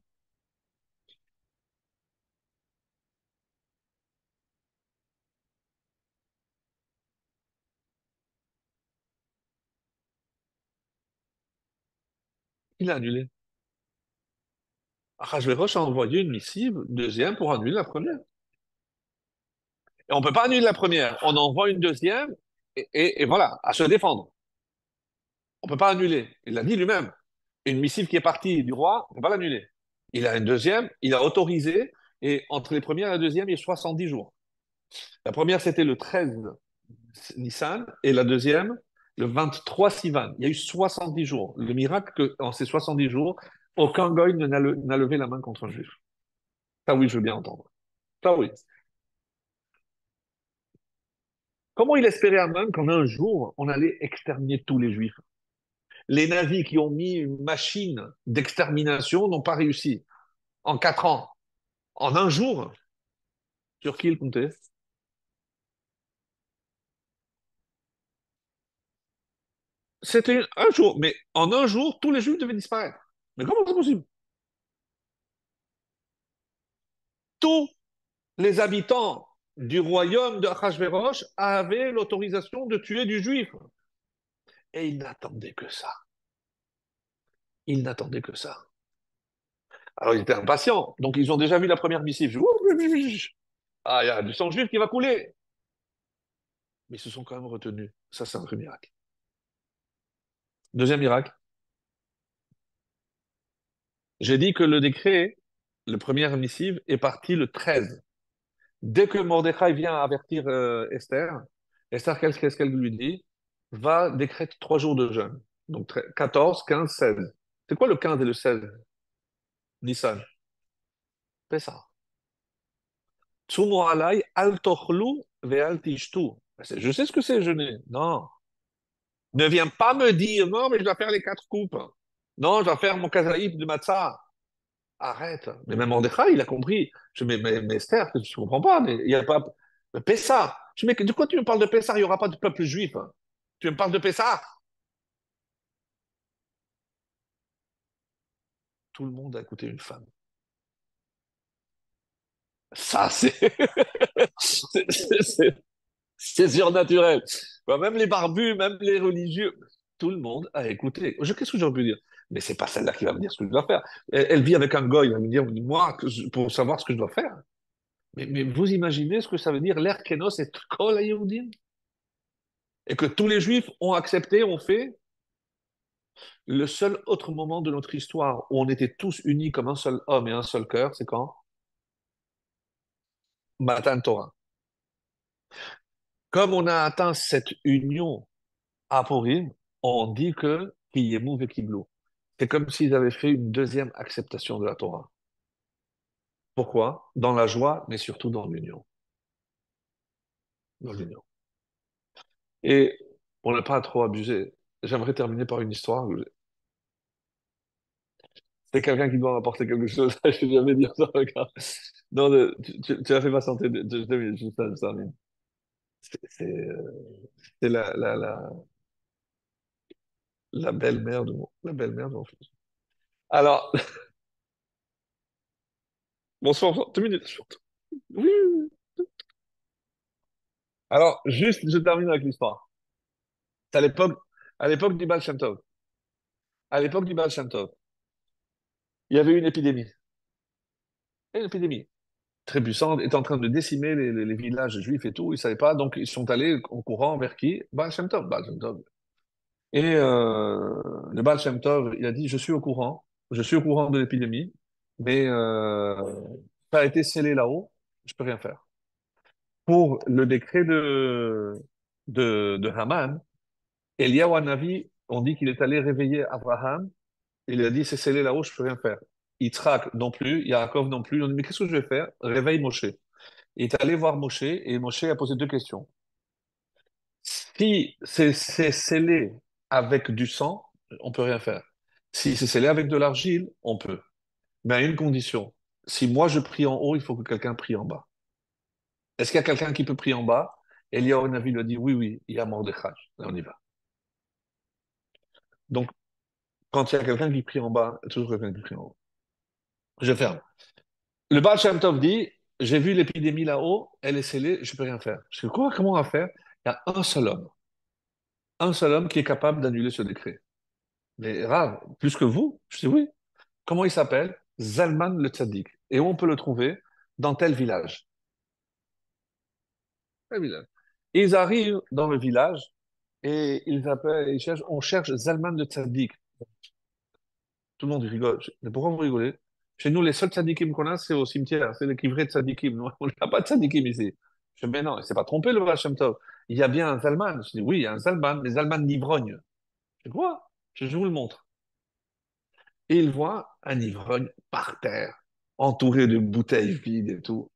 Speaker 1: Il a annulé. Ahasverosh a envoyé une missive, deuxième, pour annuler la première. Et on ne peut pas annuler la première. On envoie une deuxième, et voilà, à se défendre. On ne peut pas annuler. Il l'a dit lui-même. Une missive qui est partie du roi, on ne peut pas l'annuler. Il a une deuxième, il a autorisé, et entre les premières et la deuxième, il y a 70 jours. La première, c'était le 13 Nissan, et la deuxième, le 23 Sivan. Il y a eu 70 jours. Le miracle, que, en ces 70 jours, aucun goy n'a levé la main contre un juif. Ça, oui, je veux bien entendre. Ça, oui. Comment il espérait même qu'en un jour, on allait exterminer tous les juifs? Les nazis qui ont mis une machine d'extermination n'ont pas réussi. En 4 ans, en un jour, sur qui il comptait? C'était un jour, mais en un jour, tous les juifs devaient disparaître. Mais comment c'est possible? Tous les habitants du royaume de Achashverosh avaient l'autorisation de tuer du juif. Et ils n'attendaient que ça. Ils n'attendaient que ça. Alors ils étaient impatients. Donc ils ont déjà vu la première missive. Ah, il y a du sang juif qui va couler. Mais ils se sont quand même retenus. Ça, c'est un vrai miracle. Deuxième miracle, j'ai dit que le décret, le premier missive, est parti le 13. Dès que Mordechai vient avertir Esther, Esther, qu'est-ce qu'elle lui dit? Va décrète 3 jours de jeûne. Donc 14, 15, 16. C'est quoi le 15 et le 16? Nissan. C'est ça. Tsumu alai al tochlu ve'al tishtu. Je sais ce que c'est jeûner. Non. Ne viens pas me dire, non, mais je dois faire les 4 coupes. Non, je dois faire mon kazaïf de matzah. Arrête. Mais même Mordechai, il a compris. Mais Esther, je ne comprends pas. Mais il y a pas. Pessah. Mais de quoi tu me parles de Pessah? Il n'y aura pas de peuple juif. Tu me parles de Pessah? Tout le monde a écouté une femme. Ça, c'est c'est- c'est surnaturel. Bah, même les barbus, même les religieux, tout le monde a écouté. Qu'est-ce que j'aurais pu dire? Mais c'est pas celle-là qui va me dire ce que je dois faire. Elle vit avec un goy, elle va me dire, moi, pour savoir ce que je dois faire. Mais vous imaginez ce que ça veut dire, l'air kenos et kol hayehudim? Et que tous les juifs ont accepté, ont fait. Le seul autre moment de notre histoire où on était tous unis comme un seul homme et un seul cœur, c'est quand? Matan Torah. Comme on a atteint cette union à Purim, on dit que Kiyemu vekiblu. C'est comme s'ils avaient fait une deuxième acceptation de la Torah. Pourquoi? Dans la joie, mais surtout dans l'union. Dans l'union. Et pour ne pas trop abuser, j'aimerais terminer par une histoire. C'est quelqu'un qui doit m'apporter quelque chose. Je ne vais jamais dire ça, regarde. Non, tu as fait patienter 2 minutes, juste ça. C'est la belle-mère la belle-mère de mon fils. Alors, bonsoir, 2 minutes. Oui, oui, oui. Alors, juste, je termine avec l'histoire. C'est à l'époque, À l'époque du Baal Shem Tov, à l'époque du Baal Shem Tov, il y avait une épidémie. Une épidémie très puissante est en train de décimer les villages juifs et tout. Ils ne savaient pas, donc ils sont allés en courant vers qui? Baal Shem Tov, Baal Shem Tov. Et le Baal Shem Tov, il a dit, je suis au courant de l'épidémie, mais ça a été scellé là-haut, je peux rien faire. Pour le décret de Haman, Eliyahu Hanavi, on dit qu'il est allé réveiller Abraham. Il a dit, c'est scellé là-haut, je peux rien faire. Yitzhak non plus, Yaakov non plus. On dit, mais qu'est-ce que je vais faire? Réveille Moshe. Il est allé voir Moshe et Moshe a posé deux questions. Si c'est scellé avec du sang, on peut rien faire. Si c'est scellé avec de l'argile, on peut. Mais à une condition. Si moi je prie en haut, il faut que quelqu'un prie en bas. Est-ce qu'il y a quelqu'un qui peut prier en bas? Eliyahu Hanavi lui a dit oui, oui, il y a Mordechai. Là, on y va. Donc, quand il y a quelqu'un qui prie en bas, il y a toujours quelqu'un qui prie en haut. Je ferme. Le Baal Shem Tov dit, j'ai vu l'épidémie là-haut, elle est scellée, je ne peux rien faire. Je dis, quoi, comment on va faire? Il y a un seul homme qui est capable d'annuler ce décret. Mais Rav, plus que vous? Je dis oui. Comment il s'appelle? Zalman le Tzaddik. Et où on peut le trouver? Dans tel village. Tel village. Ils arrivent dans le village et ils appellent, on cherche Zalman le Tzaddik. Tout le monde rigole. Mais pourquoi vous rigolez? Chez nous, les seuls tzadikim qu'on a, c'est au cimetière. C'est les vrais tzadikim. Nous, on n'a pas de tzadikim ici. Je dis, mais non, il s'est pas trompé, le Baal Shem Tov. Il y a bien un Zalman. Je dis, oui, il y a un Zalman, mais Zalman d'ivrogne. Je dis, quoi? Je vous le montre. Et il voit un ivrogne par terre, entouré de bouteilles vides et tout.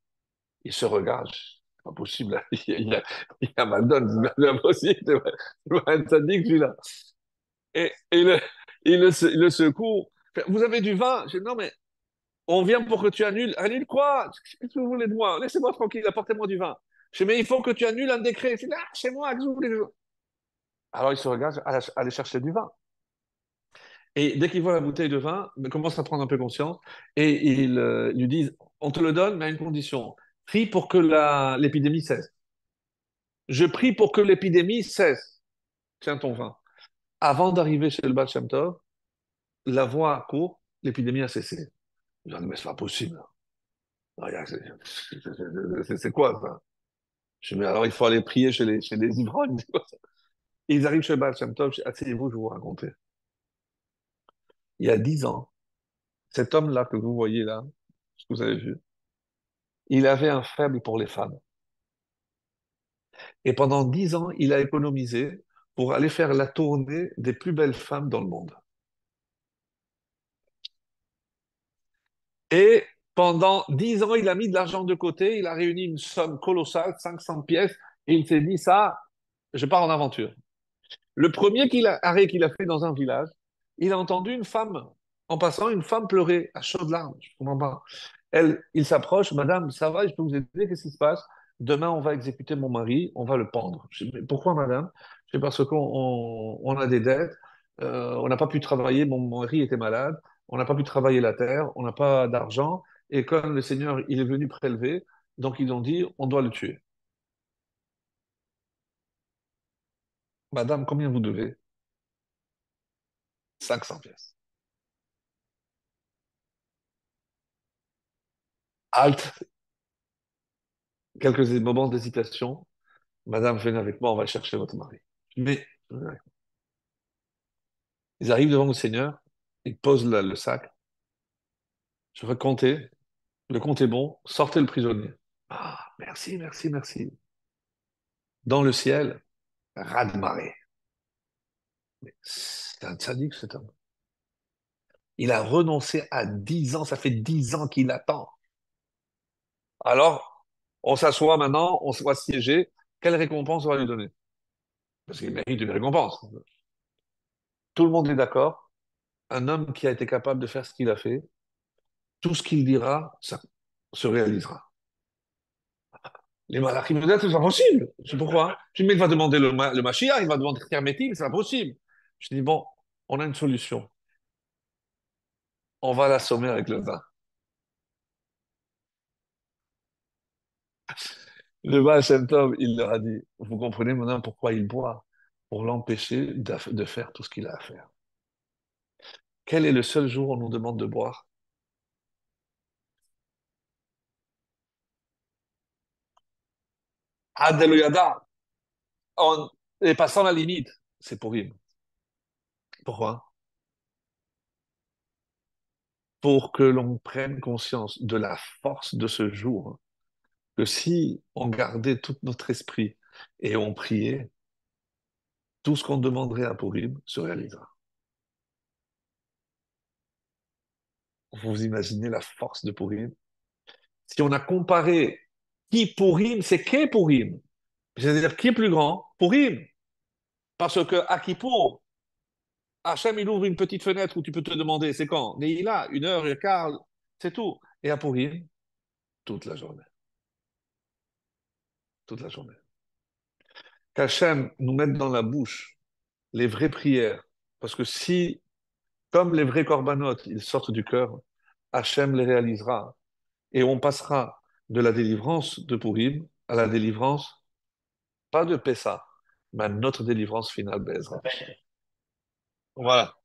Speaker 1: Il se regarde. C'est pas possible. Il y a Madone. C'est pas possible. C'est pas un tzadik, celui-là. Et il le secoue. Vous avez du vin? Je dis, non, mais on vient pour que tu annules. Annule quoi? Qu'est-ce que vous voulez de moi? Laissez-moi tranquille, apportez-moi du vin. Je dis, mais il faut que tu annules un décret. C'est là, chez moi, qu'est-ce que vous voulez? Alors il se regarde, aller chercher du vin. Et dès qu'il voit la bouteille de vin, il commence à prendre un peu conscience. Et ils lui disent, on te le donne, mais à une condition. Prie pour que l'épidémie cesse. Je prie pour que l'épidémie cesse. Tiens ton vin. Avant d'arriver chez le Baal Shem Tov, la voie court, l'épidémie a cessé. Je dis, mais c'est pas possible. C'est quoi ça? Je dis, mais alors il faut aller prier chez les ivrognes. Ils arrivent chez le Baal Shem Tov, je dis, asseyez-vous, je vais vous raconter. Il y a 10 ans, cet homme-là que vous voyez là, ce que vous avez vu, il avait un faible pour les femmes. Et pendant 10 ans, il a économisé pour aller faire la tournée des plus belles femmes dans le monde. Et pendant 10 ans, il a mis de l'argent de côté, il a réuni une somme colossale, 500 pièces, et il s'est dit, ça, je pars en aventure. Le premier arrêt qu'il a fait dans un village, il a entendu une femme, en passant, une femme pleurer à chaudes larmes. Je ne comprends pas. Il s'approche, Madame, ça va, je peux vous aider, qu'est-ce qui se passe? Demain, on va exécuter mon mari, on va le pendre. Je dis, mais pourquoi, Madame? C'est parce qu'on a des dettes, on n'a pas pu travailler, mon mari était malade, on n'a pas pu travailler la terre, on n'a pas d'argent, et comme le Seigneur, il est venu prélever, donc ils ont dit, on doit le tuer. Madame, combien vous devez? 500 pièces. Halte, quelques moments d'hésitation. Madame, venez avec moi, on va chercher votre mari. Mais ils arrivent devant le Seigneur, ils posent le sac. Je vais compter, le compte est bon, sortez le prisonnier. Ah, merci, merci, merci. Dans le ciel, raz-de-marée. C'est un tzaddik, cet homme. Il a renoncé à 10 ans, ça fait 10 ans qu'il attend. Alors, on s'assoit maintenant, on se voit siéger. Quelle récompense on va lui donner? Parce qu'il mérite une récompense. Tout le monde est d'accord. Un homme qui a été capable de faire ce qu'il a fait, tout ce qu'il dira, ça se réalisera. Les malachim me disent, c'est pas possible. Je sais pourquoi. Je dis, mais il va demander le Mashiach, il va demander Hermétique, c'est pas possible. Je dis, bon, on a une solution. On va l'assommer avec le vin. Le Baal Shem Tov, il leur a dit, vous comprenez maintenant pourquoi il boit? pour l'empêcher de faire tout ce qu'il a à faire. Quel est le seul jour où on nous demande de boire? Adeloyada, en et passant la limite, c'est pourri. Pourquoi? Pour que l'on prenne conscience de la force de ce jour, que si on gardait tout notre esprit et on priait, tout ce qu'on demanderait à Purim se réalisera. Vous imaginez la force de Purim? Si on a comparé qui Purim, c'est qu'est Purim. C'est-à-dire qui est plus grand? Purim. Parce que à Kippour, Hachem, il ouvre une petite fenêtre où tu peux te demander, c'est quand? Mais il a 1 heure et quart, c'est tout. Et à Purim, toute la journée. Toute la journée. Qu'Hachem nous mette dans la bouche les vraies prières. Parce que si, comme les vrais corbanotes, ils sortent du cœur, Hachem les réalisera. Et on passera de la délivrance de Purim à la délivrance, pas de Pessah, mais à notre délivrance finale, Bezrat. Voilà.